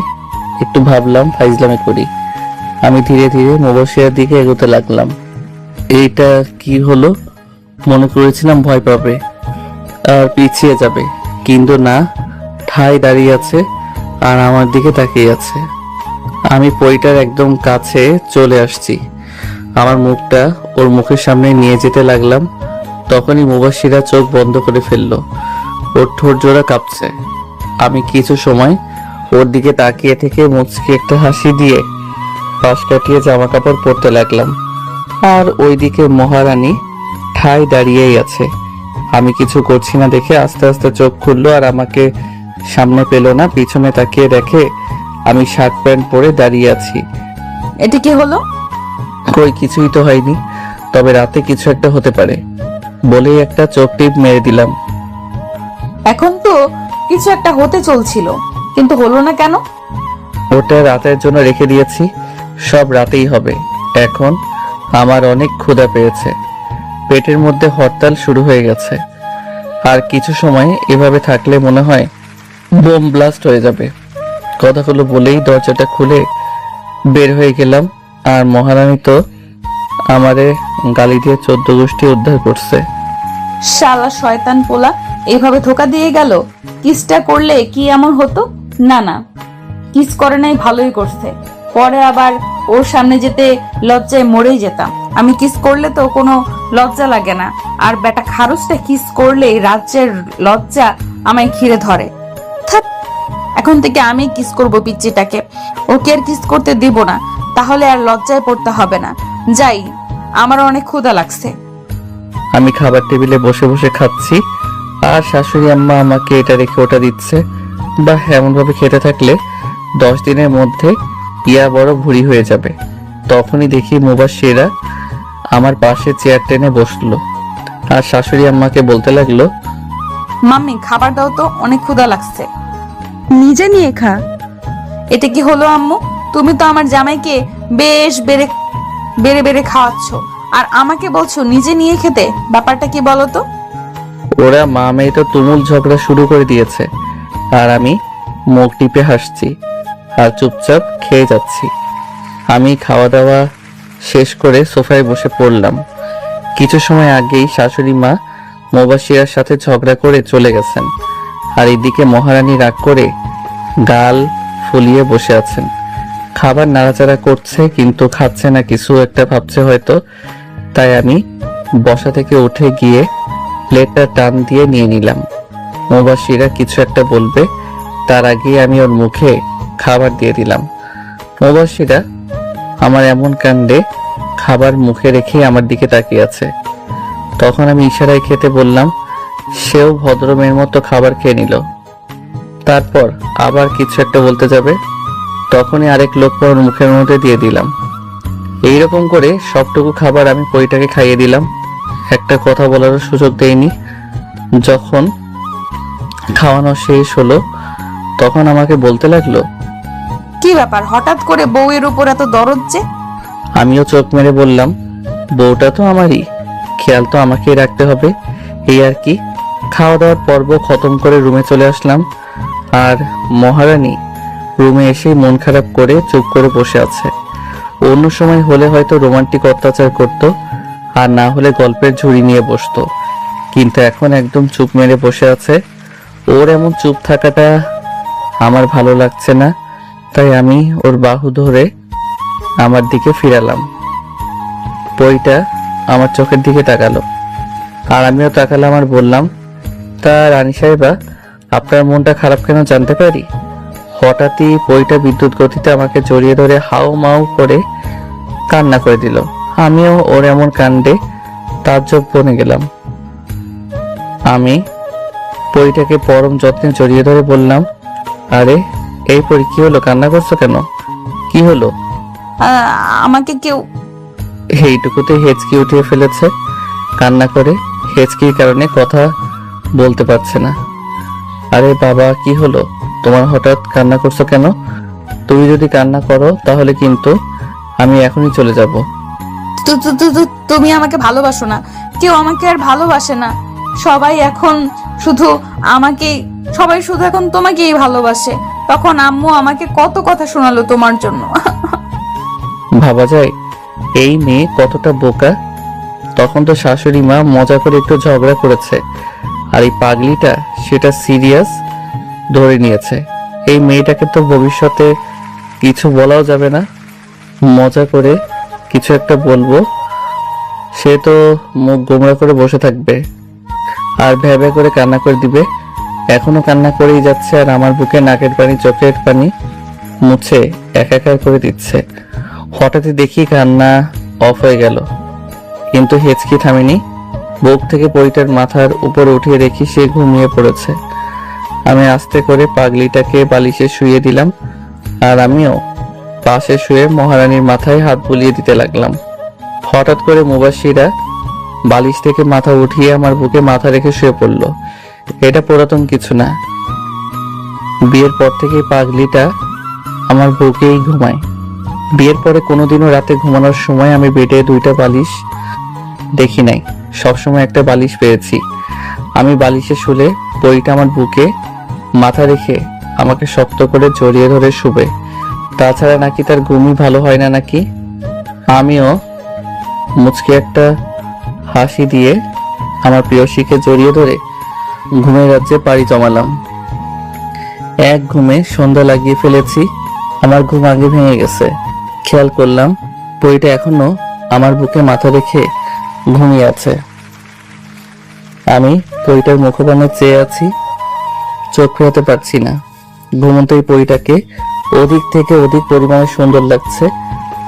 একটু ভাবলাম ফাইজলামি করি। আমি ধীরে ধীরে মুবাশিরার দিকে এগোতে লাগলাম। এইটা কি হলো, মনে করেছিলাম ভয় পাবে আর পিছিয়ে যাবে, কিন্তু না, ঠায় দাঁড়িয়ে আছে আর আমার দিকে তাকিয়ে আছে। আমি পরিটার একদম কাছে চলে আসছি, আমার মুখটা ওর মুখের সামনে নিয়ে যেতে লাগলাম। তখনই মুবাশিরা চোখ বন্ধ করে ফেললো, ওর ঠোঁট জোড়া কাঁপছে। আমি কিছু সময় ওর দিকে তাকিয়ে থেকে মুচকি একটা হাসি দিয়ে পাশ কাটিয়ে জামা কাপড় পরতে লাগলাম। আর ওইদিকে মহারানী ঠায় দাঁড়িয়েই আছে। আমি কিছু করছি না দেখে আস্তে আস্তে চোখ খুললো আর আমাকে সামনে পেল না। পিছনে তাকিয়ে দেখে আমি শার্ট প্যান্ট পরে দাঁড়িয়ে আছি। এটা কি হলো? কই কিছুই তো হয়নি, তবে রাতে কিছু একটা হতে পারে বলেই একটা চোখ টিপ মেরে দিলাম। এখন তো কিছু একটা হতে চলছিল, কিন্তু হলো না কেন? ওটা রাতের জন্য রেখে দিয়েছি, সব রাতেই হবে। এখন আমার অনেক ক্ষুধা পেয়েছে, পেটের মধ্যে হরতাল শুরু হয়ে গেছে। আর কিছু সময় এভাবে থাকলে মনে হয় বোম ব্লাস্ট হয়ে যাবে। কথাগুলো বলেই দরজাটা খুলে বের হয়ে গেলাম। আর মহারানী তো আমারে গালি দিয়ে 14 গোষ্ঠী উদ্ধার করছে। শালা শয়তান পোলা এভাবে ধোকা দিয়ে গেল। কিসটা করলে কি এমন হতো? না না, কিস করে নাই, ভালোই করছে। পরে আবার ওর সামনে যেতে লজ্জায় মরেই যেতাম। আমি কিস করলে তো কোনো লজ্জা লাগে না, আর বেটা খারুসটা কিস করলে রাজ্যের লজ্জা আমায় ঘিরে ধরে। থাক, এখন থেকে আমি কিস করব পিচ্চিটাকে, ওকে আর কিস করতে দিব না, তাহলে আর লজ্জায় পড়তে হবে না। যাই, আমার অনেক ক্ষুধা লাগছে। আমি খাবার টেবিলে বসে বসে খাচ্ছি আর শাশুড়ি আম্মা আমাকে এটা রেখে ওটা দিচ্ছে। বা এমন ভাবে খেতে থাকলে 10 দিনের মধ্যে ইয়া বড় ভুঁড়ি হয়ে যাবে। তখনই দেখি মুবাশিরা আমার পাশে চেয়ার টেনে বসলো আর শাশুড়ি আম্মাকে বলতে লাগলো, মাম্মি খাবার দাও তো, অনেক ক্ষুধা লাগছে। নিজে নিয়ে খা। এটা কি হলো আম্মু? তুমি তো আমার জামাইকে বেশ বেড়ে বেড়ে বেড়ে খাওয়াচ্ছ, আর আমাকে বলছো নিজে নিয়ে খেতে। ব্যাপারটা কি বলো তো? ওরা মা মেয়ে তো তুমুল ঝগড়া শুরু করে দিয়েছে আর আমি মুখ টিপে হাসছি আর চুপচাপ খেয়ে যাচ্ছি। আমি খাওয়া দাওয়া শেষ করে সোফায় বসে পড়লাম। কিছু সময় আগেই শাশুড়ি মা মুবাশিরার সাথে ঝগড়া করে চলে গেছেন, আর এদিকে মহারানী রাগ করে গাল ফুলিয়ে বসে আছেন। খাবার নাড়াচাড়া করছে কিন্তু খাচ্ছে না, কিছু একটা ভাবছে হয়তো। তাই আমি বসা থেকে উঠে গিয়ে প্লেটটা টান দিয়ে নিয়ে নিলাম। মুবাশিরা কিছু একটা বলবে তার আগে আমি ওর মুখে খাবার দিয়ে দিলাম। মুবাশিরা আমার এমন কাণ্ডে খাবার মুখে রেখে আমার দিকে তাকিয়ে আছে। তখন আমি ইশারায় খেতে বললাম, সেও ভদ্র মেয়ের মতো খাবার খেয়ে নিল। তারপর আবার কিছু একটা বলতে যাবে, তখনই আরেক লোক ওর মুখের মধ্যে দিয়ে দিলাম। এইরকম করে সবটুকু খাবার আমি পরিটাকে খাইয়ে দিলাম, একটা কথা বলারও সুযোগ দেয়নি। যখন খাওয়ানো শেষ হলো তখন আমাকে বলতে লাগলো, কি ব্যাপার, হঠাৎ করে বউয়ের উপর এত দরদ যে? আমিও চোখ মেরে বললাম, বউটা তো আমারই, খেয়াল তো আমাকেই রাখতে হবে, এই আর কি। খাওয়া দাওয়ার পর্ব খতম করে রুমে চলে আসলাম। আর মহারানী রুমে এসে মন খারাপ করে চুপ করে বসে আছে। অন্য সময় হলে হয়তো রোমান্টিক অত্যাচার করত, আর না হলে গল্পের ঝুড়ি নিয়ে বসতো, কিন্তু এখন একদম চুপ মেরে বসে আছে। ওর এমন চুপ থাকাটা আমার ভালো লাগছে না, তাই আমি ওর বাহু ধরে আমার দিকে ফিরালাম। পরিটা আমার চোখের দিকে তাকালো আর আমিও তাকালাম আর বললাম, তা রানী সাহেবা, আপনার মনটা খারাপ কেন জানতে পারি? হঠাৎই পরিটা বিদ্যুৎ গতিতে আমাকে জড়িয়ে ধরে হাউ মাউ করে কান্না করে দিল। আমিও ওর এমন কাণ্ডে তাজ্জব বনে গেলাম। আমি পরিটাকে পরম যত্নে জড়িয়ে ধরে বললাম, আরে এই পরি, কি হলো, কান্না করছো কেন? কি হলো? আমাকে কেউ এইটুকুতে হেঁচকি উঠিয়ে ফেলেছে কান্না করে। হেঁচকির কারণে কথা বলতে পারছে না। আরে বাবা, কি হলো তোমার, হঠাৎ কান্না করছো কেন? তুমি যদি কান্না করো তাহলে কিন্তু আমি এখনই চলে যাব। তুমি আমাকে ভালোবাসো না, কেউ আমাকে আর ভালোবাসে না। সবাই এখন শুধু এখন তোমাকেই ভালোবাসে। তখন আম্মু আমাকে কত কথা শোনালো তোমার জন্য। ভাবা যায় এই মেয়ে কতটা বোকা। তখন তো শাশুড়ি মা মজা করে একটু ঝগড়া করেছে, আর এই পাগলিটা সেটা সিরিয়াস ধরে নিয়েছে। এই মেয়েটাকে তো ভবিষ্যতে কিছু বলাও যাবে না, মজা করে কিছু একটা বলবো, সে তো মুখ গোমড়া করে বসে থাকবে আর ভ্যাভ্যা করে কান্না করে দিবে। এখনো কান্না করেই যাচ্ছে, আর আমার বুকে নাকের পানি চোখের পানি মুছে একাকার করে দিচ্ছে। হঠাৎই দেখি কান্না অফ হয়ে গেল, কিন্তু হেঁচকি থামেনি। বুক থেকে পরিটার মাথার উপর উঠিয়ে দেখি সে ঘুমিয়ে পড়েছে। আমি আস্তে করে পাগলিটাকে বালিশে শুইয়ে দিলাম, আর আমিও পাশে শুয়ে মহারানীর মাথায় হাত বুলিয়ে দিতে লাগলাম। হঠাৎ করে মুবাশিরা বালিশ থেকে মাথা উঠিয়ে আমার বুকে মাথা রেখে শুয়ে পড়ল। এটা পুরাতন কিছু না, বিয়ের পর থেকে পাগলিটা আমার বুকেই ঘুমায়। বিয়ের পরে কোনোদিনও রাতে ঘুমানোর সময় আমি বেডে দুইটা বালিশ দেখি নাই, সবসময় একটা বালিশ পেয়েছি। আমি বালিশে শুলে পরিটা আমার বুকে মাথা রেখে আমাকে শক্ত করে জড়িয়ে ধরে শুবে। তাছাড়া নাকি তার ঘুমই ভালো হয় না নাকি। আমিও মুচকে একটা হাসি দিয়ে আমার প্রিয়সীকে জড়িয়ে ধরে ঘুমের রাজ্যে পাড়ি জমালাম। এক ঘুমে সন্ধ্যা লাগিয়ে ফেলেছি, আমার ঘুম আগে ভেঙে গেছে। খেয়াল করলাম পরিটা এখনো আমার বুকে মাথা রেখে ঘুমিয়ে আছে। আমি পরিটার মুখপানে চেয়ে আছি, চোখ ফেরাতে পারছি না। ঘুমন্ত এই পরিটাকে অধিক থেকে অধিক পরিমাণে সুন্দর লাগছে।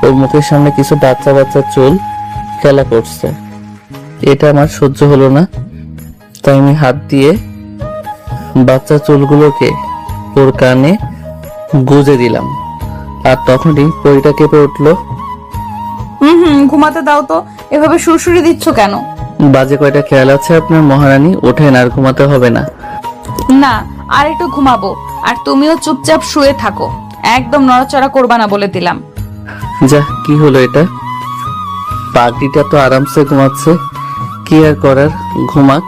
ওর মুখের সামনে কিছু বাচ্চা বাচ্চা চুল খেলা করছে। এটা আমার সহ্য হলো না, তাই আমি হাত দিয়ে বাচ্চা চুলগুলোকে ওর কানে গুজে দিলাম। আর তখনই পরিটা কেঁপে উঠলো। ঘুমাতে দাও তো, এভাবে সুরসুরি দিচ্ছ কেন? বাজে কয়টা খেয়াল আছে আপনার মহারানী? ওঠেন, আর ঘুমাতে হবে না। না, আর একটু ঘুমাবো। আর তুমিও চুপচাপ শুয়ে থাকো, একদম নড়াচড়া করবা না বলে দিলাম। যা, কি হলো এটা? পাগড়িটা তো আরামসে ঘুমাচ্ছে, কি আর করার, ঘুমাক।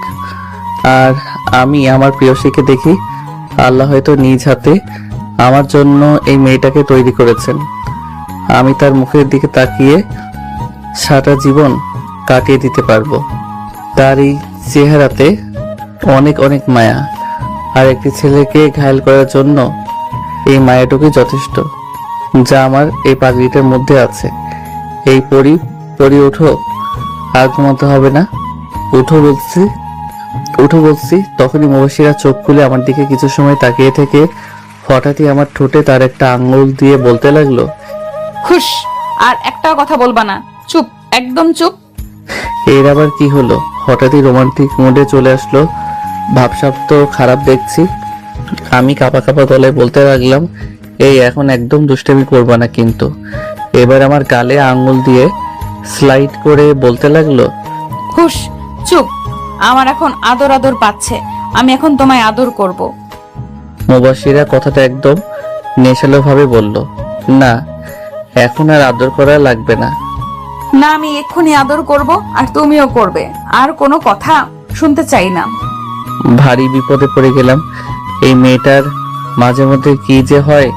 আর আমি আমার প্রিয়সীকে দেখি, আল্লাহ হয়তো নিজ হাতে আমার জন্য এই মেয়েটাকে তৈরি করেছেন। আমি তার মুখের দিকে তাকিয়ে সারা জীবন কাটিয়ে দিতে পারবো। তার এই চেহারাতে অনেক অনেক মায়া, আর একটি ছেলেকে ঘায়েল করার জন্য এই মায়াটুকুই যথেষ্ট, যা আমার এই পাগড়িটার মধ্যে আছে। এই পরি ওঠো, আর ঘুমাতে হবে না। উঠো বলছি। তখনই মুবাশিরা চোখ খুলে আমার দিকে কিছু সময় তাকিয়ে থেকে হঠাৎই আমার ঠোঁটে তার একটা আঙ্গুল দিয়ে বলতে লাগলো, খুশ, আর একটা কথা বলবা না, চুপ, একদম চুপ। এর আবার কি হলো? হঠাৎই রোমান্টিক মুডে চলে আসলো, ভাবসাব তো খারাপ দেখছি। আমি কাঁপা কাঁপা গলায় বলতে লাগলাম, এই এখন একদম দুষ্টামি করবা না কিন্তু। এবার আমার গালে আঙ্গুল দিয়ে স্লাইড করে বলতে লাগলো, খুশ, চুপ, আমার এখন আদর আদর পাচ্ছে, আমি এখন তোমায় আদর করব। মুবাশিরা কথাটা একদম নেশালো ভাবে বলল, না এখন আর আদর করা লাগবে না। না, আমি এক্ষুনি আদর করব, আর তুমিও করবে, আর কোনো কথা শুনতে চাই না। ভারী বিপদে পড়ে গেলাম। এই মেয়েটার মাঝে মধ্যে কি যে হয়,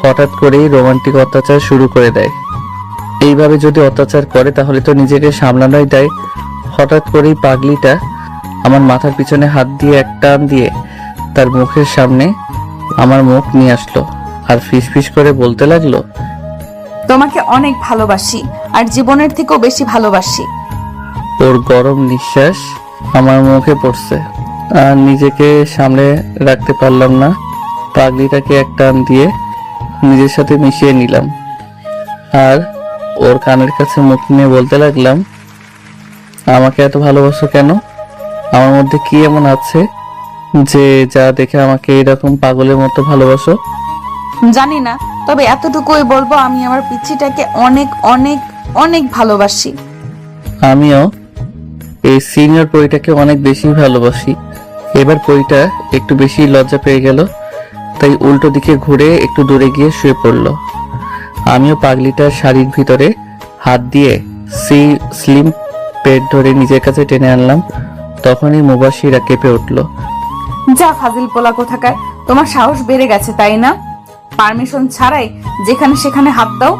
হঠাৎ করেই রোমান্টিক অত্যাচার শুরু করে দেয়। এইভাবে যদি অত্যাচার করে তাহলে তো নিজেকে সামলানোই দেয়। হঠাৎ করেই পাগলিটা আমার মাথার পিছনে হাত দিয়ে এক টান দিয়ে তার মুখের সামনে আমার মুখ নিয়ে আসলো, আর ফিসফিস করে বলতে লাগলো, তোমাকে অনেক ভালোবাসি, আর জীবনের থেকেও বেশি ভালোবাসি। ওর গরম নিঃশ্বাস আমার মুখে পড়ছে, আর নিজেকে সামনে রাখতে পারলাম না। পাগলিটাকে এক টান দিয়ে নিজের সাথে মিশিয়ে নিলাম, আর ওর কানের কাছে মুখ নিয়ে বলতে লাগলাম, আমাকে এত ভালোবাসো কেন? আমার মধ্যে কি এমন আছে যে যা দেখে আমাকে এরকম পাগলের মতো ভালোবাসো? জানি না, তবে এতটুকুই বলবো, আমি আমার পিচ্চিটাকে অনেক অনেক অনেক ভালোবাসি। আমিও এই সিনিয়র পরিটাকে অনেক বেশি ভালোবাসি। এবার পরিটা একটু বেশি লজ্জা পেয়ে গেল, তাই উল্টো দিকে ঘুরে একটু দূরে গিয়ে শুয়ে পড়ল। আমিও পাগলিটার শাড়ির ভিতরে হাত দিয়ে স্লিম পেট ধরে নিজের কাছে টেনে আনলাম। তখনই মুবাশিরা কেঁপে উঠল। যা ফাজিল পোলা কোথাকার, তোমার সাহস বেড়ে গেছে তাই না? পারমিশন ছাড়াই যেখানে সেখানে হাত দাও।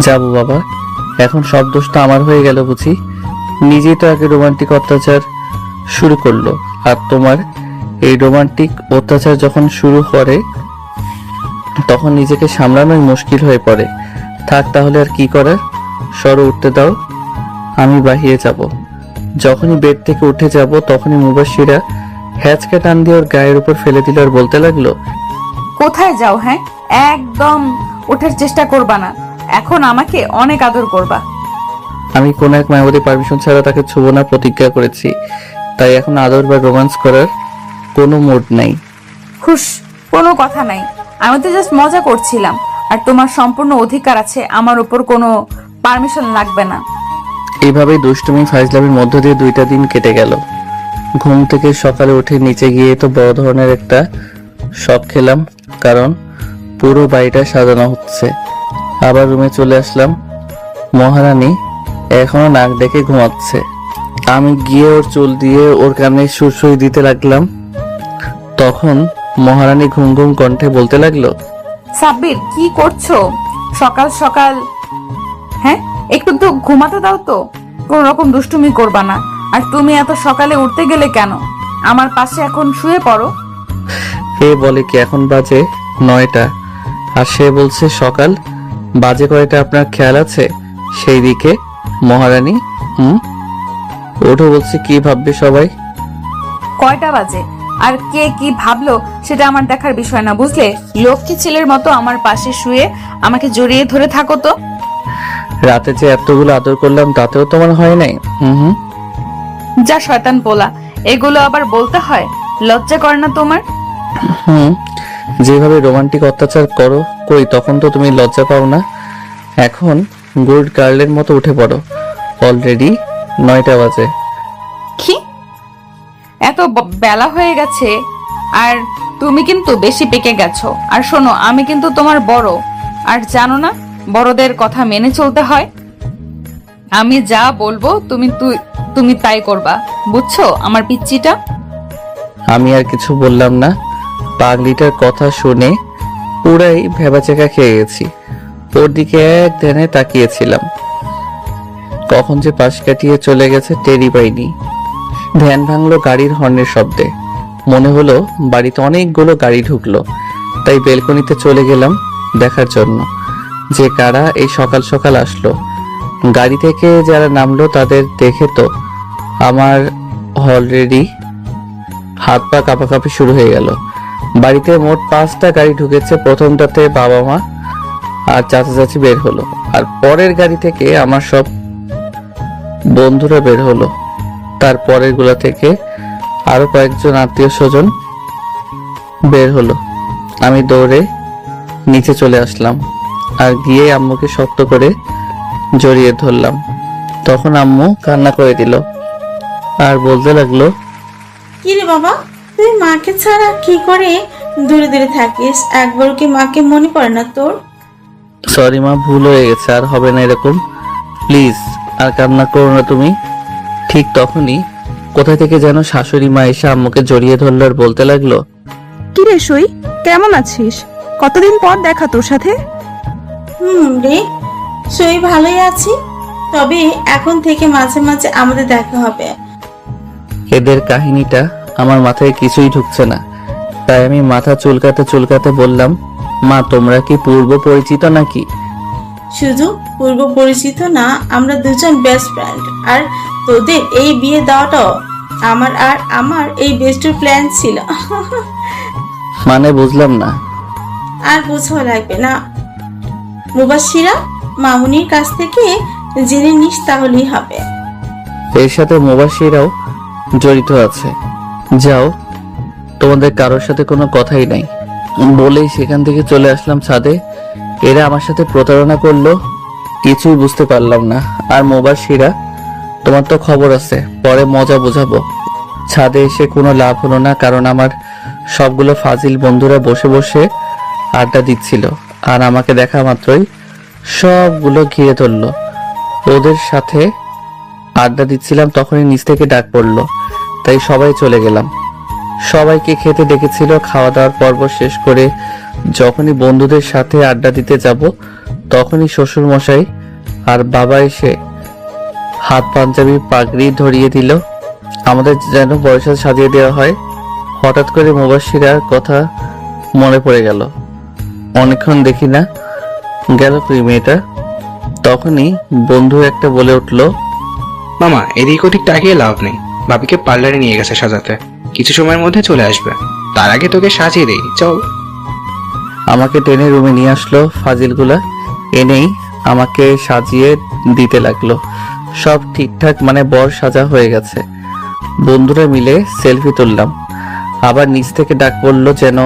যাবো বাবা, এখন সব দোষটা আমার হয়ে গেল বুঝি? নিজেই তো আগে রোমান্টিক অত্যাচার শুরু করলো, আর তোমার এই রোমান্টিক অত্যাচার যখন শুরু করে তখন নিজেকে সামলানোই মুশকিল হয়ে পড়ে। থাক তাহলে আর কি করার, সরো উঠতে দাও, আমি বাহিরে যাব। যখনই বেড থেকে উঠে যাব তখনই মুবাশিরা হ্যাচকা টান দিয়ে ওর গায়ের উপর ফেলে দিল আর বলতে লাগলো, কোথায় যাও? হ্যাঁ, একদম ওঠার চেষ্টা করবা না, এখন আমাকে অনেক আদর করবা। আমি কোন এক মায়াবতী পারমিশন ছাড়া তাকে ছুবো না প্রতিজ্ঞা করেছি, তাই এখন আদর বা রোমান্স করার কোনো মুড নাই। খুশ, কোনো কথা নাই, আমি তো জাস্ট মজা করছিলাম, আর তোমার সম্পূর্ণ অধিকার আছে আমার উপর, কোনো পারমিশন লাগবে না। এইভাবেই দুষ্টুমি ফাইজলামির মধ্য দিয়ে 2টা দিন কেটে গেল। ঘুম থেকে সকালে উঠে নিচে গিয়ে তো বড় ধরনের একটা শক খেলাম, কারণ পুরো বাড়িটা সাজানো হচ্ছে। আবার রুমে চলে আসলাম। মহারানী এখনো নাক ডেকে ঘুমাচ্ছে। আমি গিয়ে ওর চুল দিয়ে ওর কানে সুরসুই দিতে লাগলাম। তখন মহারানী ঘুম ঘুম কণ্ঠে বলতে লাগলো, সাব্বির কি করছো সকাল সকাল? হ্যাঁ, একটু তো ঘুমাতে দাও তো, কোন রকম দুষ্টুমি করবা না। আর তুমি এত সকালে উঠতে গেলে কেন? আমার পাশে এখন শুয়ে পড়ো। এ বলে কি এখন বাজে 9টা, আর সে বলছে সকাল। বাজে কয়টা আপনার খেয়াল আছে? সেই দিকে মহারানী ওঠো বলছে, কি ভাববে সবাই? কয়টা বাজে আর কে কি ভাবলো সেটা আমার দেখার বিষয় না, বুঝলে? লক্ষ্মী ছেলের মতো আমার পাশে শুয়ে আমাকে জড়িয়ে ধরে থাকো তো। রাতে যে এতগুলো আদর করলাম তাতেও তোমার হয় নাই? যা শয়তান পোলা, এগুলো আবার বলতে হয়? লজ্জা করে না তোমার? যেভাবে রোমান্টিক অত্যাচার করো কই তখন তো তুমি লজ্জা পাও না। এখন গুড গার্লের মতো উঠে পড়ো, অলরেডি 9টা বাজে। কি এত বেলা হয়ে গেছে? আর তুমি কিন্তু বেশি পেকে গেছো। আর শোনো, আমি কিন্তু তোমার বড়, আর জানো না বড়দের কথা মেনে চলতে হয়। আমি যা বলবো তুমি তাই করবা, বুঝছো আমার পিচ্চিটা? আমি আর কিছু বললাম না। পাগলিটার কথা শুনে পুরাই ভেবাচেকা খেয়ে গেছি। ওর দিকে এক ধ্যানে তাকিয়েছিলাম, কখন যে পাশ কাটিয়ে চলে গেছে টেরি পাইনি। ধ্যান ভাঙলো গাড়ির হর্নের শব্দে। মনে হলো বাড়িতে অনেকগুলো গাড়ি ঢুকলো, তাই বেলকনিতে চলে গেলাম দেখার জন্য যে কারা এই সকাল সকাল আসলো। গাড়ি থেকে যারা নামলো তাদের দেখে তো আমার অলরেডি হাত পা কাঁপাকাঁপি শুরু হয়ে গেল। বাড়িতে মোট 5টা গাড়ি ঢুকেছে। প্রথমটাতে বাবা মা আর চাচা চাচি বের হলো, আর পরের গাড়ি থেকে আমার সব বন্ধুরা বের হলো। তারপরের গুলা থেকে আরো কয়েকজন আত্মীয় স্বজন বের হলো। আমি দৌড়ে নিচে চলে আসলাম আর গিয়ে আম্মুকে শক্ত করে জড়িয়ে ধরলাম। তখন আম্মু কান্না করে দিল আর বলতে লাগলো, কিরে বাবা, তুই মাকে ছাড়া কি করে দূরে দূরে থাকিস? একবারও কি মাকে মনে পড়ে না তোর? সরি মা, ভুল হয়ে গেছে, আর হবে না এরকম, প্লিজ আর কান্না করো না তুমি। ঠিক তখনই কোথা থেকে যেন শাশুড়ি মা এসে আম্মুকে জড়িয়ে ধরলো আর বলতে লাগলো, কি রে সই, কেমন আছিস? কতদিন পর দেখা তোর সাথে। রে, সই ভালোই আছি, তবে এখন থেকে মাঝে মাঝে আমাদের দেখা হবে। এদের কাহিনীটা আমার মাথায় কিছুই ঢুকছে না, তাই আমি মাথা চুলকাতে চুলকাতে বললাম, মা তোমরা কি পূর্ব পরিচিত নাকি? শুধু পূর্ব পরিচিত না, আমরা দুজন বেস্ট ফ্রেন্ড। আর তোদের এই বিয়ে দেওয়াটাও আমার এই বেস্ট প্ল্যান ছিল। মানে বুঝলাম না। আর বোঝাও লাগবে না, মুবাশিরা মামুনির কাছ থেকে জেনে নিস তাহলেই হবে। এর সাথে মুবাশিরাও জড়িত আছে। যাও, তোমাদের কারোর সাথে কোনো কথাই নাই বলেই সেখান থেকে চলে আসলাম ছাদে। এরা আমার সাথে প্রতারণা করলো, কিছুই বুঝতে পারলাম না। আর মুবাশিরা, তোমার তো খবর আছে, পরে মজা বোঝাবো। ছাদে এসে কোনো লাভ হলো না, কারণ আমার সবগুলো ফাজিল বন্ধুরা বসে বসে আড্ডা দিচ্ছিল, আর আমাকে দেখা মাত্রই সবগুলো ঘিরে ধরলো। ওদের সাথে আড্ডা দিচ্ছিলাম তখনই নিচ থেকে ডাক পড়লো, তাই সবাই চলে গেলাম। সবাইকে খেতে ডেকেছিল। খাওয়া দাওয়ার পর্ব শেষ করে যখনই বন্ধুদের সাথে আড্ডা দিতে যাব তখনই শ্বশুর মশাই আর বাবা এসে হাত পাঞ্জাবি পাগড়ি ধরিয়ে দিল। আমাদের যেন বয়সে সাজিয়ে দেওয়া হয়। হঠাৎ করে মুবাশশিরার কথা মনে পড়ে গেল। অনেকক্ষণ দেখি না, গেল তুই মেয়েটা। তখনই বন্ধু একটা বলে উঠলো, মামা এদিক ওদিক তাকিয়ে লাভ নেই, ভাবিকে পার্লারে নিয়ে গেছে সাজাতে, কিছু সময়ের মধ্যে চলে আসবে। তার আগে তোকে সাজিয়ে দেই, চল। আমাকে টেনে রুমে নিয়ে আসলো। ফাজিলগুলা এনেই আমাকে সাজিয়ে দিতে লাগলো। সব ঠিকঠাক, মানে বর সাজা হয়ে গেছে। বন্ধুরা মিলে সেলফি তুললাম। আবার নিচ থেকে ডাক পড়লো যেন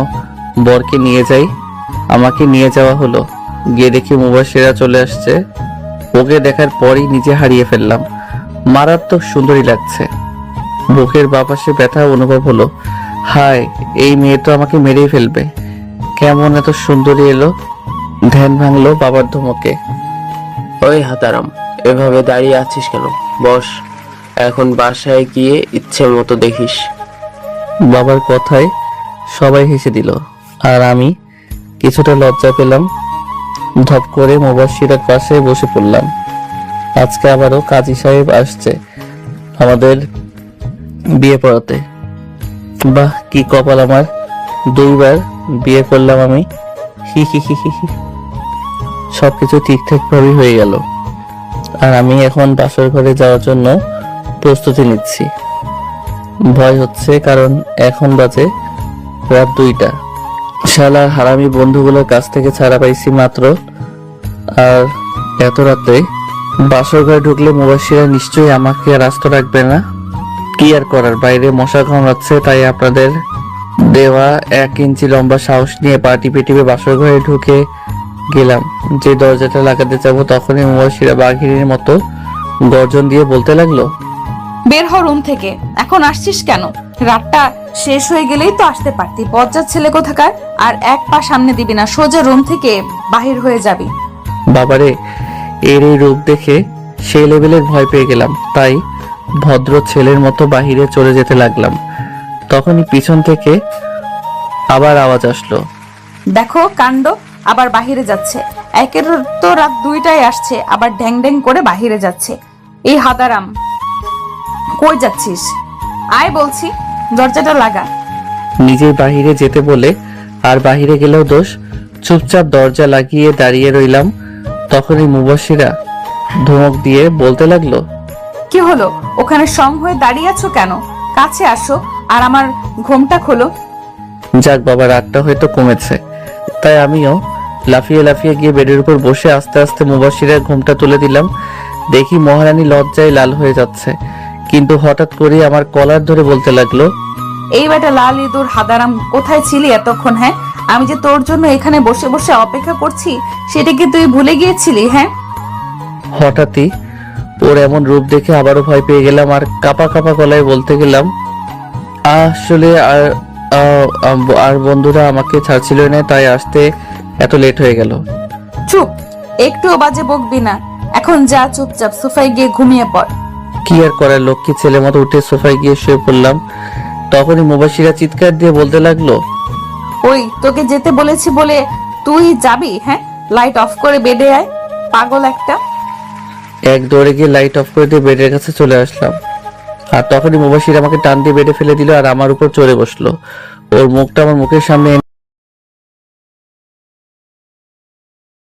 বরকে নিয়ে যাই। আমাকে নিয়ে যাওয়া হলো। গিয়ে দেখি মুবাশশিরা চলে আসছে। ওকে দেখার পরই নিজে হারিয়ে ফেললাম। মারাত্মক সুন্দরী লাগছে। বুকের বাপাশে ব্যথা অনুভব হলো। হায়, এই মেয়ে তো আমাকে মেরেই ফেলবে। কেমন এত সুন্দরী এলো। ধ্যান ভাঙলো বাবার ধমকে। ওই হাতারাম, এভাবে দাঁড়িয়ে আছিস কেন? বস, এখন বাসায় গিয়ে ইচ্ছে মতো দেখিস। বাবার কথায় সবাই হেসে দিল, আর আমি কিছুটা লজ্জা পেলাম। ধপ করে মুবাশশিরার পাশে বসে পড়লাম। আজকে আবারও কাজী সাহেব আসছে আমাদের বিয়ে পড়াতে। বাহ, কি কপাল আমার, 2 বার বিয়ে করলাম আমি। হি হি হি হি হি। সবকিছু ঠিকঠাক ভাবে হয়ে গেল, আর আমি এখন বাসর ঘরে যাওয়ার জন্য প্রস্তুতি নিচ্ছি। ভয় হচ্ছে, কারণ এখন বাজে রাত 2টা। শালার হারামি বন্ধুগুলোর কাছ থেকে ছাড়া পাইছি মাত্র, আর এত রাতে বাসর ঘরে ঢুকলে মুবাশশিরা নিশ্চয়ই আমাকে আর আস্ত রাখবে না। কি আর করার, বাইরে মশা কামড়াচ্ছে, তাই আপনাদের দেওয়া 1 ইঞ্চি লম্বা সাহস নিয়ে পাটি পেটিপে বাসর ঘরে ঢুকে গেলাম। যে দরজাটা লাগাতে যাবো তখনই মুবাশশিরা বাঘিনীর মতো গর্জন দিয়ে বলতে লাগলো, বের হ রুম থেকে। এখন আসছিস কেন? রাতটা শেষ হয়ে গেলেই তো আসতে পারতি। বজ্জাত ছেলে কোথাকার। আর 1 পা সামনে দিবি না, সোজা রুম থেকে বাহির হয়ে যাবি। বাবারে, এর এই রূপ দেখে সেই লেভেলের ভয় পেয়ে গেলাম। তাই ভদ্র ছেলের মতো বাহিরে চলে যেতে লাগলাম। তখনই পিছন থেকে আবার আওয়াজ আসলো, দেখো কাণ্ড, আবার বাহিরে যাচ্ছে। একের তো রাত 2টায় আসছে, আবার ঢ্যাং ঢ্যাং করে বাহিরে যাচ্ছে। এই হাদারাম, কই যাচ্ছিস? আয় বলছি, দরজাটা লাগা। নিজেই বাহিরে যেতে বলে আর বাহিরে গেলেও দোষ। চুপচাপ দরজা লাগিয়ে দাঁড়িয়ে রইলাম। তখনই মুবাশশিরা ধমক দিয়ে বলতে লাগলো, কি হলো? ওখানে সং হয়ে দাঁড়িয়ে আছো কেন? কাছে আসো আর আমার ঘোমটা খোলো। যাক বাবা, রাতটা হয়তো কমেছে। তাই আমিও লাফিয়ে লাফিয়ে গিয়ে বেডের উপর বসে আস্তে আস্তে মুবাশশিরার ঘোমটা তুলে দিলাম। দেখি মহারানী লজ্জায় লাল হয়ে যাচ্ছে, কিন্তু হঠাৎ করে আমার কলার ধরে বলতে লাগলো, এই বেটা লাল ইঁদুর হাদারাম, কোথায় ছিলি এতক্ষণ? হ্যাঁ, আমি যে তোর জন্য এখানে বসে বসে অপেক্ষা করছি, সেটা কি তুই ভুলে গিয়েছিলি? হ্যাঁ। হঠাৎই ওর এমন রূপ দেখে আবারও ভয় পেয়ে গেলাম, আর কাপা কাপা গলায় বলতে গেলাম, আসলে আর বন্ধুরা আমাকে ছাড়ছিল না, তাই আসতে এত লেট হয়ে গেল। চুপ, একটুও বাজে বকবি না। এখন যা, চুপচাপ সোফায় গিয়ে ঘুমিয়ে পড়। কি আর করার, লক্ষ্মী ছেলে মতো উঠে সোফায় গিয়ে শুয়ে পড়লাম। তখনই মুবাশশিরা চিৎকার দিয়ে বলতে লাগলো, ওই তোকে যেতে বলেছি বলে তুই যাবি? হ্যাঁ, লাইট অফ করে বেডে আয়, পাগল একটা। এক দৌড়ে গিয়ে লাইট অফ করে দিয়ে বেডের কাছে চলে আসলাম। আর তখনই মুবাশশিরা আমাকে টান দিয়ে বেডে ফেলে দিল আর আমার উপর চড়ে বসলো। ওর মুখটা আমার মুখের সামনে